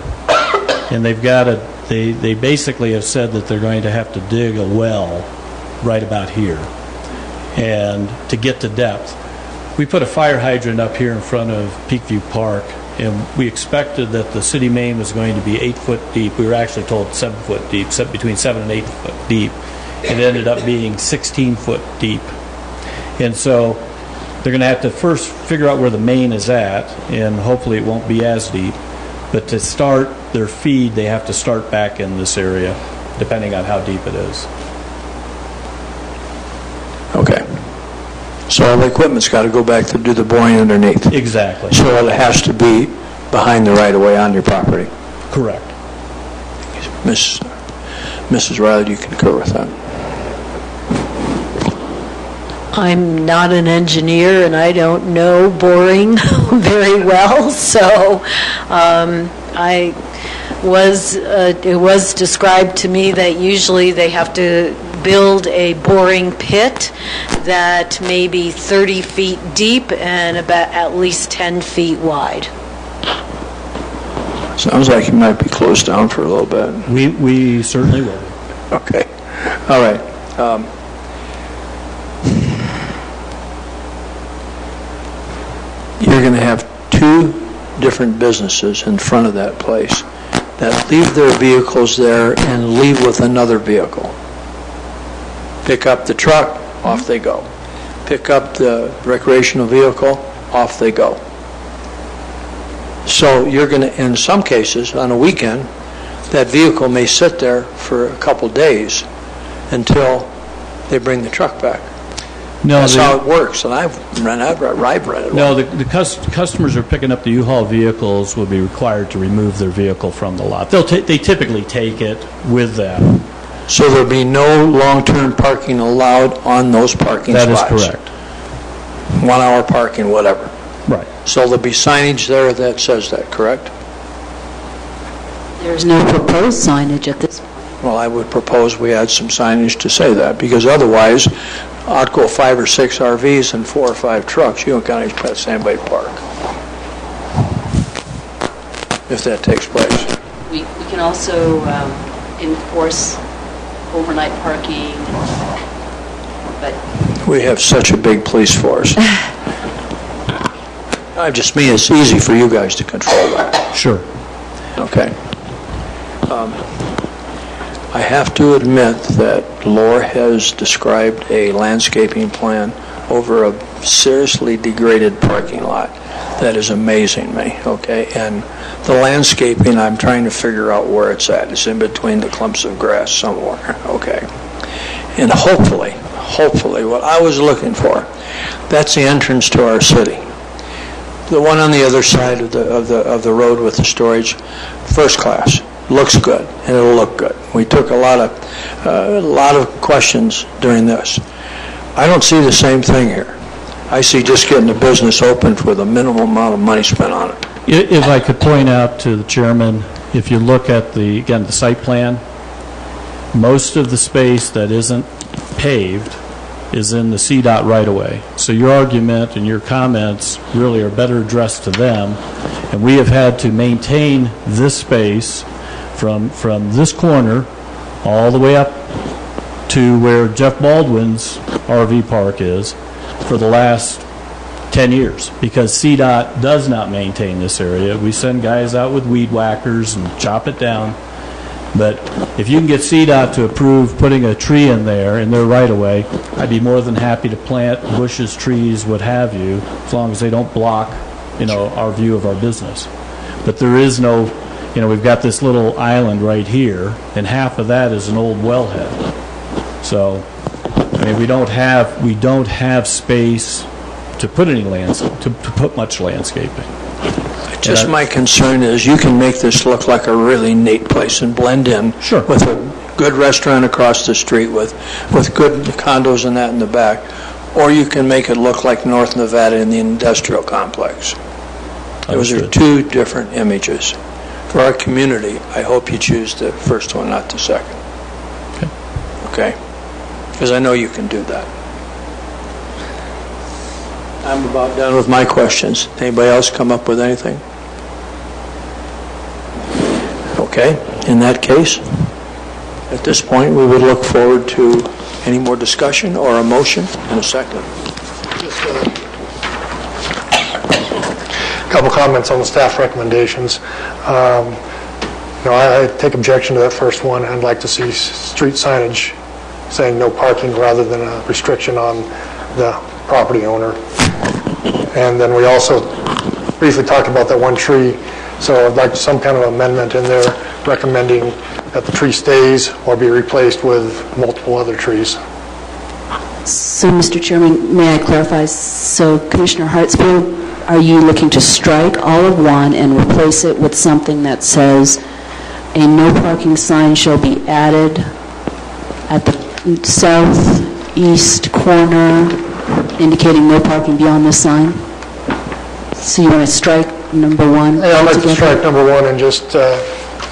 Speaker 9: and they've got they basically have said that they're going to have to dig a well right about here, and to get to depth. We put a fire hydrant up here in front of Peakview Park, and we expected that the city main was going to be 8 foot deep. We were actually told 7 foot deep, between 7 and 8 foot deep. It ended up being 16 foot deep. And so they're going to have to first figure out where the main is at, and hopefully it won't be as deep. But to start their feed, they have to start back in this area, depending on how deep it is.
Speaker 1: Okay. So all the equipment's got to go back to do the boring underneath.
Speaker 9: Exactly.
Speaker 1: So it has to be behind the right-of-way on your property.
Speaker 9: Correct.
Speaker 1: Mrs. Riley, do you concur with that?
Speaker 2: I'm not an engineer, and I don't know boring very well, so it was described to me that usually they have to build a boring pit that may be 30 feet deep and about at least 10 feet wide.
Speaker 1: Sounds like you might be closed down for a little bit.
Speaker 9: We certainly will.
Speaker 1: Okay. All right. You're going to have two different businesses in front of that place that leave their vehicles there and leave with another vehicle. Pick up the truck, off they go. Pick up the recreational vehicle, off they go. So you're going to, in some cases, on a weekend, that vehicle may sit there for a couple days until they bring the truck back.
Speaker 9: No,
Speaker 1: That's how it works, and I've rented
Speaker 9: No,
Speaker 1: one.
Speaker 9: the customers who are picking up the U-Haul vehicles will be required to remove their vehicle from the lot. They typically take it with them.
Speaker 1: So there'll be no long-term parking allowed on those parking
Speaker 9: That
Speaker 1: spots?
Speaker 9: is correct.
Speaker 1: 1 hour parking, whatever.
Speaker 9: Right.
Speaker 1: So there'll be signage there that says that, correct?
Speaker 7: There's no proposed signage at this point.
Speaker 1: Well, I would propose we add some signage to say that, because otherwise, I'd go 5 or 6 RVs and 4 or 5 trucks. You don't got any place anybody to park, if that takes place.
Speaker 7: We can also enforce overnight parking, but
Speaker 1: We have such a big police force. I just mean it's easy for you guys to control that.
Speaker 9: Sure.
Speaker 1: Okay. I have to admit that Laura has described a landscaping plan over a seriously degraded parking lot that is amazing me, okay? And the landscaping, I'm trying to figure out where it's at. It's in between the clumps of grass somewhere, okay? And hopefully, what I was looking for, that's the entrance to our city. The one on the other side of the road with the storage, first class. Looks good, and it'll look good. We took a lot of questions during this. I don't see the same thing here. I see just getting the business opened with a minimum amount of money spent on it.
Speaker 9: If I could point out to the chairman, if you look at the site plan, most of the space that isn't paved is in the CDOT right-of-way. So your argument and your comments really are better addressed to them, and we have had to maintain this space from this corner all the way up to where Jeff Baldwin's RV park is for the last 10 years, because CDOT does not maintain this area. We send guys out with weed whackers and chop it down. But if you can get CDOT to approve putting a tree in there, in their right-of-way, I'd be more than happy to plant bushes, trees, what have you, as long as they don't block, our view of our business. But there is no, we've got this little island right here, and half of that is an old wellhead. So, we don't have space to put any to put much landscaping.
Speaker 1: Just my concern is you can make this look like a really neat place and blend in
Speaker 9: Sure.
Speaker 1: with a good restaurant across the street with good condos and that in the back, or you can make it look like North Nevada in the industrial complex. Those are
Speaker 9: Understood.
Speaker 1: two different images. For our community, I hope you choose the first one, not the second. Okay? Because I know you can do that. I'm about done with my questions. Anybody else come up with anything? Okay, in that case, at this point, we would look forward to any more discussion or a motion in a second.
Speaker 5: A couple comments on the staff recommendations. I take objection to that first one. I'd like to see street signage saying no parking rather than a restriction on the property owner. And then we also briefly talked about that one tree, so I'd like some kind of amendment in there recommending that the tree stays or be replaced with multiple other trees.
Speaker 7: So, Mr. Chairman, may I clarify? So, Commissioner Hartsfield, are you looking to strike all of one and replace it with something that says a no parking sign shall be added at the southeast corner, indicating no parking beyond the sign? So you want to strike number one?
Speaker 5: Yeah, I'd like to
Speaker 7: altogether?
Speaker 5: strike number one and just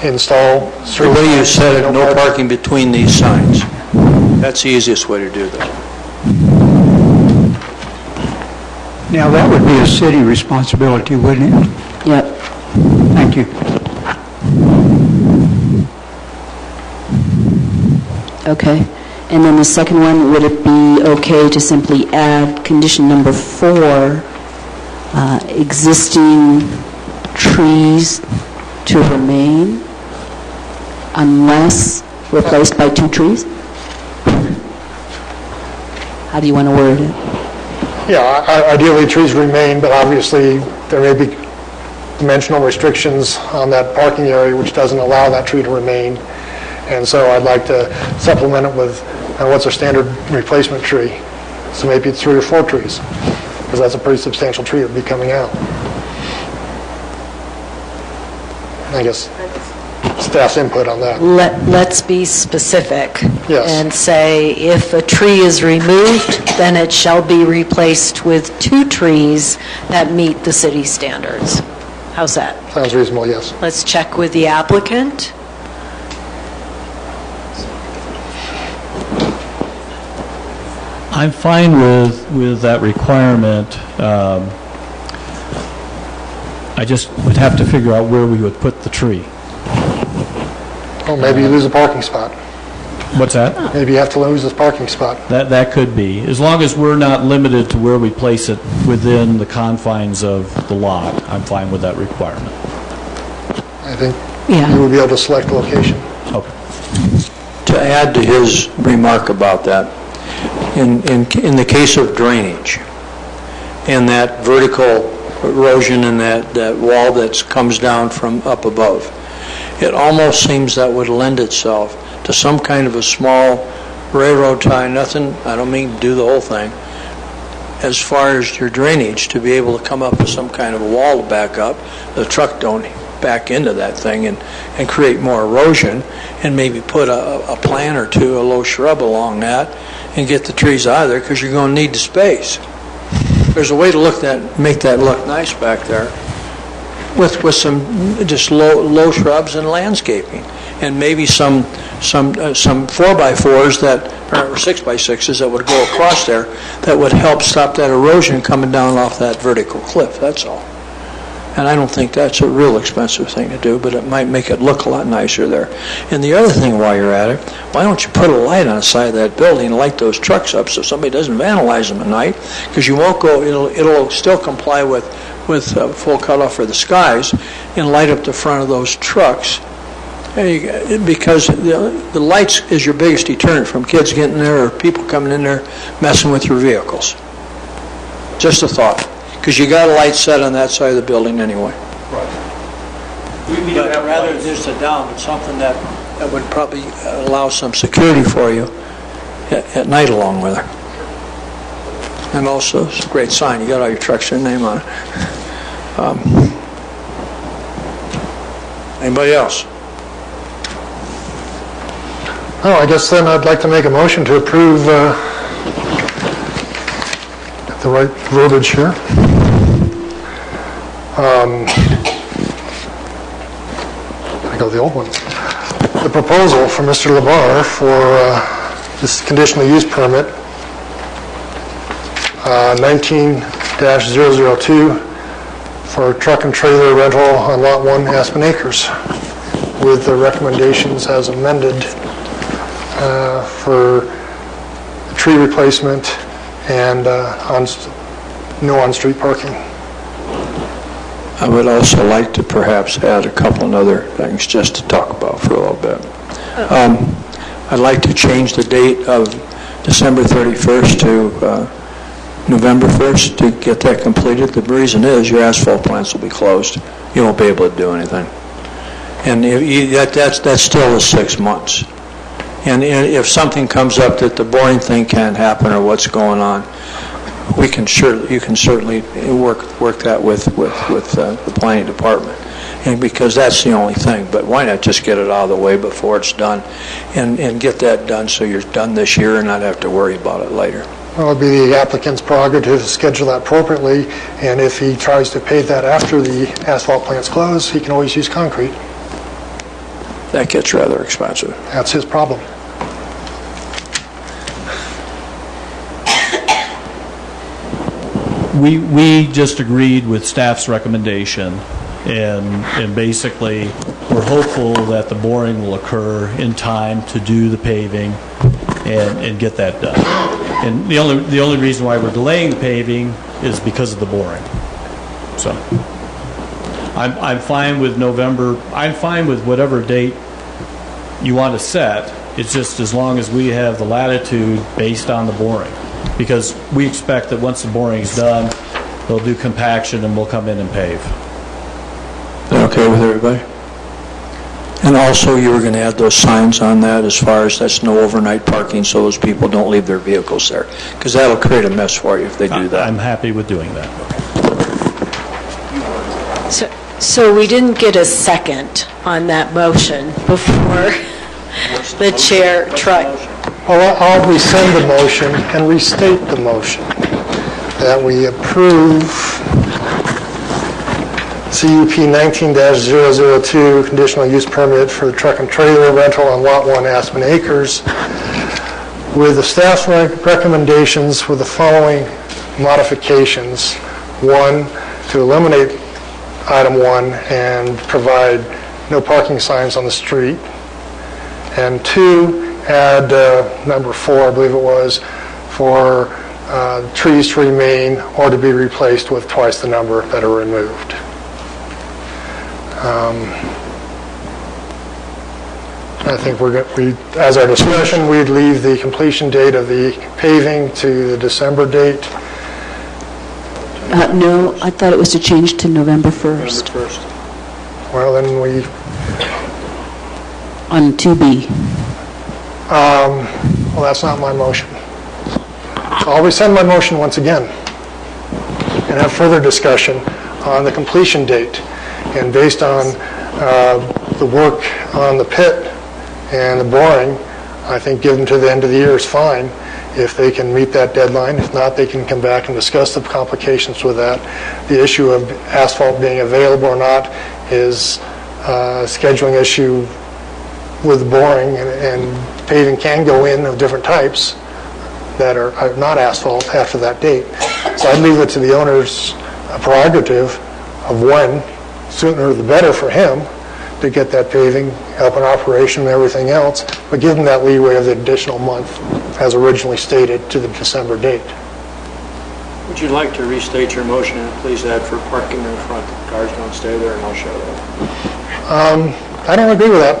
Speaker 5: install street
Speaker 1: The way you
Speaker 5: signs
Speaker 1: said it,
Speaker 5: saying
Speaker 1: no parking between these signs. That's the easiest way to do that.
Speaker 3: Now, that would be a city responsibility, wouldn't it?
Speaker 7: Yep.
Speaker 3: Thank you.
Speaker 7: Okay. And then the second one, would it be okay to simply add condition number 4, existing trees to remain unless replaced by 2 trees? How do you want to word it?
Speaker 5: Yeah, ideally trees remain, but obviously there may be dimensional restrictions on that parking area which doesn't allow that tree to remain. And so I'd like to supplement it with what's our standard replacement tree. So maybe it's 3 or 4 trees, because that's a pretty substantial tree that would be coming out. I guess staff's input on that.
Speaker 2: Let's be specific.
Speaker 5: Yes.
Speaker 2: And say if a tree is removed, then it shall be replaced with 2 trees that meet the city standards. How's that?
Speaker 5: Sounds reasonable, yes.
Speaker 2: Let's check with the applicant.
Speaker 9: I'm fine with that requirement. I just would have to figure out where we would put the tree.
Speaker 5: Oh, maybe you lose a parking spot.
Speaker 9: What's that?
Speaker 5: Maybe you have to lose this parking spot.
Speaker 9: That could be. As long as we're not limited to where we place it within the confines of the lot, I'm fine with that requirement.
Speaker 5: I think
Speaker 7: Yeah.
Speaker 5: you would be able to select the location.
Speaker 9: Okay.
Speaker 1: To add to his remark about that, in the case of drainage and that vertical erosion and that wall that comes down from up above, it almost seems that would lend itself to some kind of a small railroad tie, nothing, I don't mean do the whole thing, as far as your drainage, to be able to come up with some kind of a wall to back up, the truck don't back into that thing and create more erosion, and maybe put a plant or 2, a low shrub along that, and get the trees out of there, because you're going to need the space. There's a way to make that look nice back there with some just low shrubs and landscaping, and maybe some 4x4s or 6x6s that would go across there that would help stop that erosion coming down off that vertical cliff, that's all. And I don't think that's a real expensive thing to do, but it might make it look a lot nicer there. And the other thing while you're at it, why don't you put a light on the side of that building and light those trucks up so somebody doesn't vandalize them at night? Because you won't go, it'll still comply with full cutoff for the skies and light up the front of those trucks. Because the lights is your biggest deterrent from kids getting there or people coming in there messing with your vehicles. Just a thought. Because you got a light set on that side of the building anyway. But rather than just a down, but something that would probably allow some security for you at night along with her. And also, it's a great sign. You got all your trucks and your name on it. Anybody else?
Speaker 5: Oh, I guess then I'd like to make a motion to approve the right verbiage here. I go the old one. The proposal from Mr. LeBar for this conditional use permit, 19-002, for truck and trailer rental on Lot 1, Aspen Acres, with the recommendations as amended for tree replacement and no on-street parking.
Speaker 1: I would also like to perhaps add a couple of other things just to talk about for a little bit. I'd like to change the date of December 31st to November 1st to get that completed. The reason is your asphalt plants will be closed. You won't be able to do anything. And that's still is 6 months. And if something comes up that the boring thing can't happen or what's going on, you can certainly work that with the planning department, and because that's the only thing. But why not just get it out of the way before it's done, and get that done so you're done this year and not have to worry about it later.
Speaker 5: Well, it'd be the applicant's prerogative to schedule that appropriately, and if he tries to pave that after the asphalt plants close, he can always use concrete.
Speaker 1: That gets rather expensive.
Speaker 5: That's his problem.
Speaker 9: We just agreed with staff's recommendation, and basically, we're hopeful that the boring will occur in time to do the paving and get that done. And the only reason why we're delaying the paving is because of the boring. So, I'm fine with November. I'm fine with whatever date you want to set. It's just as long as we have the latitude based on the boring. Because we expect that once the boring is done, they'll do compaction and we'll come in and pave.
Speaker 1: Is that okay with everybody? And also, you were going to add those signs on that as far as that's no overnight parking, so those people don't leave their vehicles there. Because that'll create a mess for you if they do that.
Speaker 9: I'm happy with doing that.
Speaker 2: So we didn't get a second on that motion before the chair tried.
Speaker 5: Well, I'll rescind the motion and restate the motion that we approve CUP 19-002 conditional use permit for the truck and trailer rental on Lot 1 Aspen Acres with the staff's recommendations with the following modifications. 1, to eliminate item 1 and provide no parking signs on the street. And 2, add number 4, I believe it was, for trees to remain or to be replaced with twice the number that are removed. I think as our discussion, we'd leave the completion date of the paving to the December date.
Speaker 7: No, I thought it was to change to November 1st.
Speaker 5: Well, then we...
Speaker 7: On 2B.
Speaker 5: Well, that's not my motion. So I'll rescind my motion once again and have further discussion on the completion date. And based on the work on the pit and the boring, I think give them to the end of the year is fine if they can meet that deadline. If not, they can come back and discuss the complications with that. The issue of asphalt being available or not is a scheduling issue with boring, and paving can go in of different types that are not asphalt after that date. So I'd leave it to the owner's prerogative of when, sooner the better for him, to get that paving up in operation and everything else, but give him that leeway of the additional month, as originally stated, to the December date.
Speaker 1: Would you like to restate your motion and please add for parking in front? Cars don't stay there and I'll show that.
Speaker 5: I don't agree with that.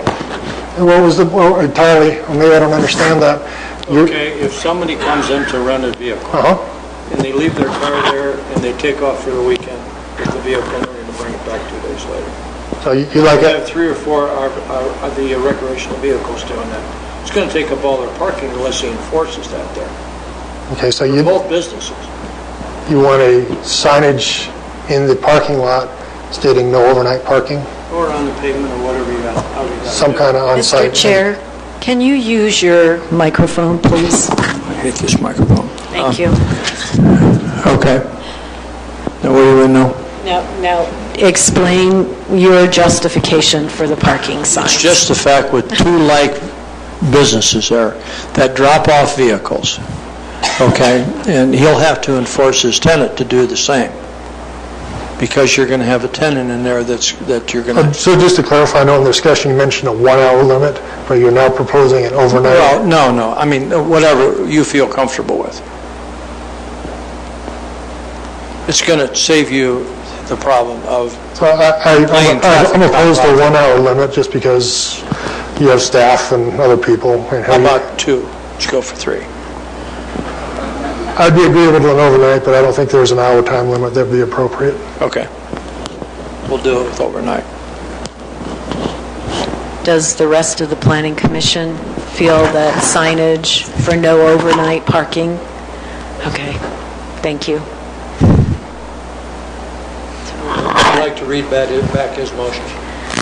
Speaker 5: What was the, well, entirely, or maybe I don't understand that.
Speaker 1: Okay, if somebody comes in to rent a vehicle and they leave their car there and they take off for the weekend with the vehicle, they're going to bring it back 2 days later.
Speaker 5: So you like
Speaker 1: We
Speaker 5: it?
Speaker 1: have 3 or 4 of the recreational vehicles doing that. It's going to take up all their parking unless he enforces that there.
Speaker 5: Okay, so
Speaker 1: Both businesses.
Speaker 5: you want a signage in the parking lot stating no overnight parking?
Speaker 1: Or on the pavement or whatever you got.
Speaker 5: Some kind of on-site?
Speaker 2: Mr. Chair, can you use your microphone, please?
Speaker 1: I hate this microphone.
Speaker 2: Thank you.
Speaker 1: Okay. Now, what do you know?
Speaker 2: Now, explain your justification for the parking signs.
Speaker 1: It's just the fact with 2 like businesses there that drop off vehicles, okay? And he'll have to enforce his tenant to do the same. Because you're going to have a tenant in there that you're going to...
Speaker 5: So just to clarify, I know in the discussion you mentioned a 1-hour limit, but you're now proposing an overnight?
Speaker 1: Well, no. I mean, whatever you feel comfortable with. It's going to save you the problem of...
Speaker 5: So I'm opposed to a 1-hour limit just because you have staff and other people.
Speaker 1: How about 2? Let's go for 3.
Speaker 5: I'd be agreeable to an overnight, but I don't think there's an hour time limit that'd be appropriate.
Speaker 1: Okay. We'll do it with overnight.
Speaker 2: Does the rest of the planning commission feel that signage for no overnight parking? Okay, thank you.
Speaker 1: I'd like to read back his motion.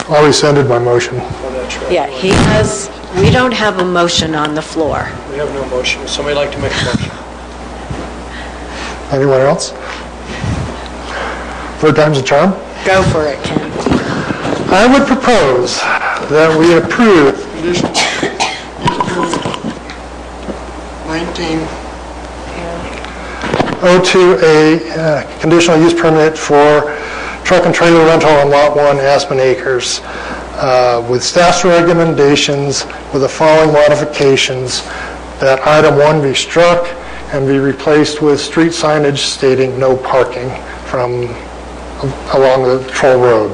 Speaker 5: I rescinded my motion.
Speaker 1: Oh, that's right.
Speaker 2: Yeah, we don't have a motion on the floor.
Speaker 1: We have no motion. Would somebody like to make a motion?
Speaker 5: Anyone else? Third time's a charm?
Speaker 2: Go for it, Ken.
Speaker 5: I would propose that we approve 1902A conditional use permit for truck and trailer rental on Lot 1, Aspen Acres, with staff's recommendations with the following modifications: that item 1 be struck and be replaced with street signage stating no parking from along the Troll Road.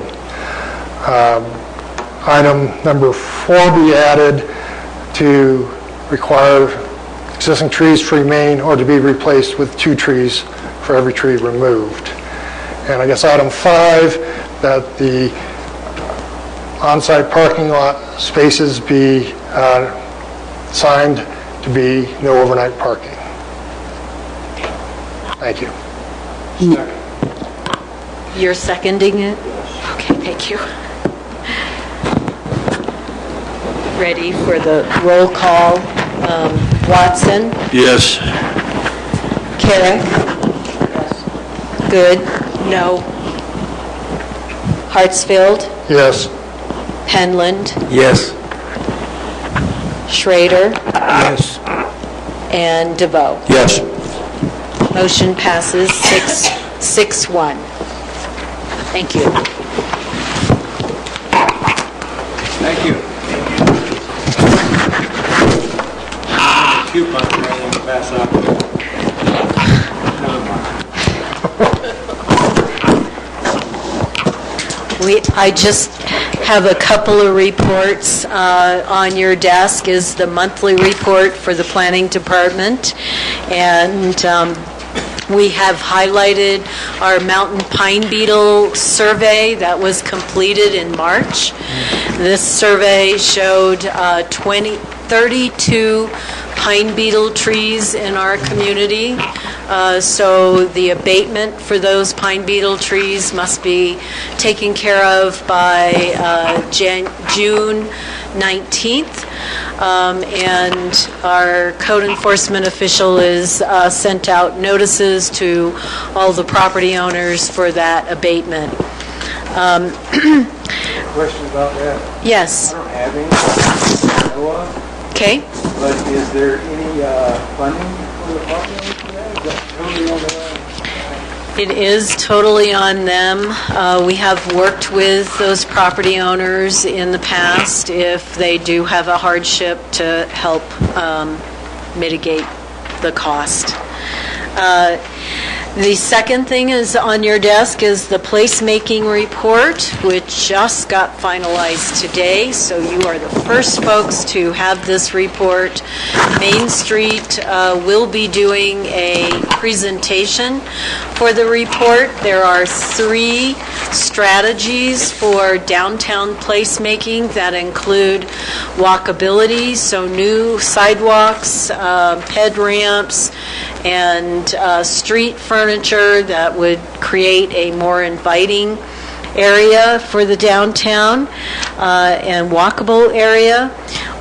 Speaker 5: Item number 4 be added to require existing trees to remain or to be replaced with 2 trees for every tree removed. And I guess item 5, that the on-site parking lot spaces be signed to be no overnight parking. Thank you.
Speaker 2: You're seconding it? Okay, thank you. Ready for the roll call? Watson?
Speaker 6: Yes.
Speaker 2: Carrick? Good? No. Hartsfield?
Speaker 5: Yes.
Speaker 2: Penland?
Speaker 6: Yes.
Speaker 2: Schrader?
Speaker 1: Yes.
Speaker 2: And DeVoe?
Speaker 6: Yes.
Speaker 2: Motion passes 6-1. Thank you.
Speaker 1: Thank you. Coupon for anything to pass out.
Speaker 2: I just have a couple of reports on your desk. Is the monthly report for the planning department, and we have highlighted our mountain pine beetle survey that was completed in March. This survey showed 32 pine beetle trees in our community. So the abatement for those pine beetle trees must be taken care of by June 19th. And our code enforcement official is sent out notices to all the property owners for that abatement.
Speaker 1: Question about that?
Speaker 2: Yes.
Speaker 1: I don't have any I know of,
Speaker 2: Okay.
Speaker 1: but is there any funding for the property for that? Is that totally on the
Speaker 2: It is totally on them. We have worked with those property owners in the past if they do have a hardship to help mitigate the cost. The second thing is on your desk is the placemaking report, which just got finalized today, so you are the first folks to have this report. Main Street will be doing a presentation for the report. There are 3 strategies for downtown placemaking that include walkability, so new sidewalks, ped ramps, and street furniture that would create a more inviting area for the downtown and walkable area.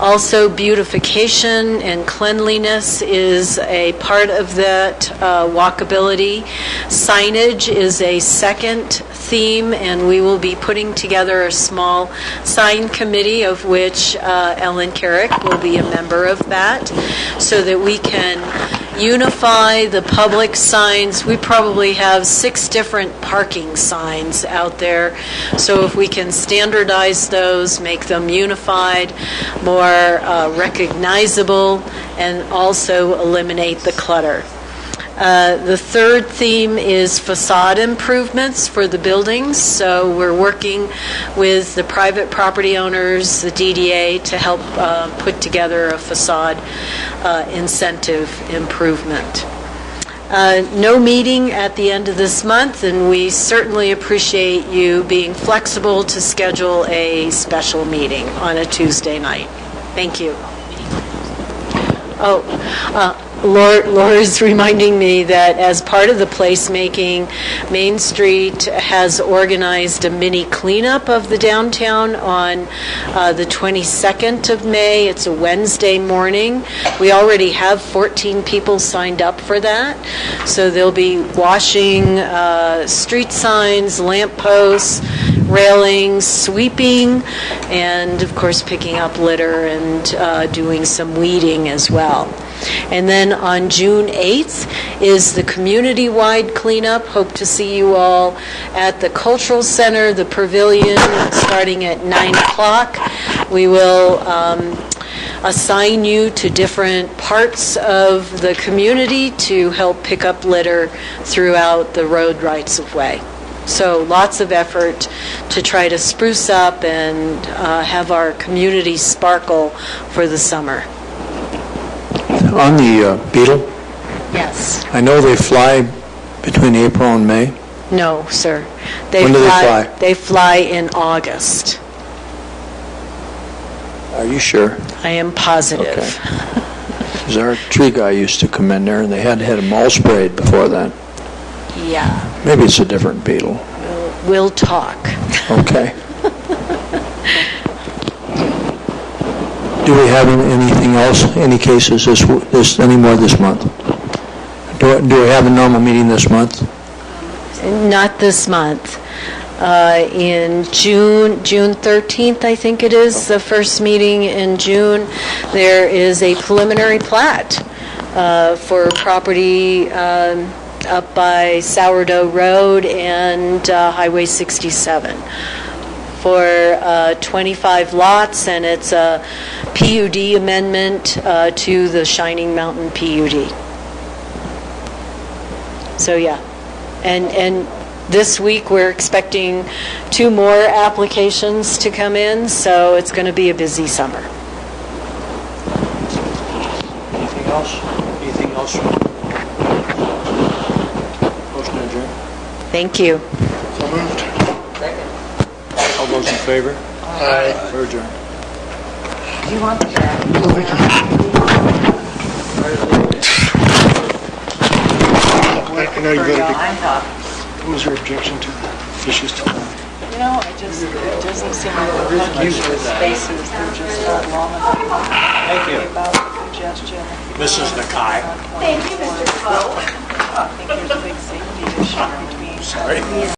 Speaker 2: Also, beautification and cleanliness is a part of that walkability. Signage is a second theme, and we will be putting together a small sign committee, of which Ellen Carrick will be a member of that, so that we can unify the public signs. We probably have 6 different parking signs out there, so if we can standardize those, make them unified, more recognizable, and also eliminate the clutter. The third theme is facade improvements for the buildings. So we're working with the private property owners, the DDA, to help put together a facade incentive improvement. No meeting at the end of this month, and we certainly appreciate you being flexible to schedule a special meeting on a Tuesday night. Thank you. Laura's reminding me that as part of the placemaking, Main Street has organized a mini cleanup of the downtown on the 22nd of May. It's a Wednesday morning. We already have 14 people signed up for that. So they'll be washing street signs, lamp posts, railings, sweeping, and of course picking up litter and doing some weeding as well. And then on June 8th is the community-wide cleanup. Hope to see you all at the Cultural Center, the Pavilion, starting at 9 o'clock. We will assign you to different parts of the community to help pick up litter throughout the road rights-of-way. So lots of effort to try to spruce up and have our community sparkle for the summer.
Speaker 1: On the Beetle,
Speaker 2: Yes.
Speaker 1: I know they fly between April and May.
Speaker 2: No, sir.
Speaker 1: When do they fly?
Speaker 2: They fly in August.
Speaker 1: Are you sure?
Speaker 2: I am positive.
Speaker 1: Okay. Because our tree guy used to come in there, and they had to have them all sprayed before that.
Speaker 2: Yeah.
Speaker 1: Maybe it's a different beetle.
Speaker 2: We'll talk.
Speaker 1: Okay. Do we have anything else, any cases any more this month? Do we have a normal meeting this month?
Speaker 2: Not this month. In June 13th, I think it is, the first meeting in June, there is a preliminary plat for property up by Sourdough Road and Highway 67 for 25 lots, and it's a PUD amendment to the Shining Mountain PUD. So yeah, and this week we're expecting 2 more applications to come in, so it's going to be a busy summer.
Speaker 1: Anything else? Anything else? Motion adjourned.
Speaker 2: Thank you.
Speaker 5: So moved.
Speaker 1: All those in favor?
Speaker 5: Aye.
Speaker 1: We're adjourned.
Speaker 5: I know you voted. What was your objection to the fishes till now?
Speaker 10: You know, it doesn't seem like the spaces, they're just not long enough.
Speaker 1: Thank you.
Speaker 10: About congestion.
Speaker 1: Mrs. Nakai.
Speaker 10: I think there's a big safety issue.
Speaker 1: Sorry.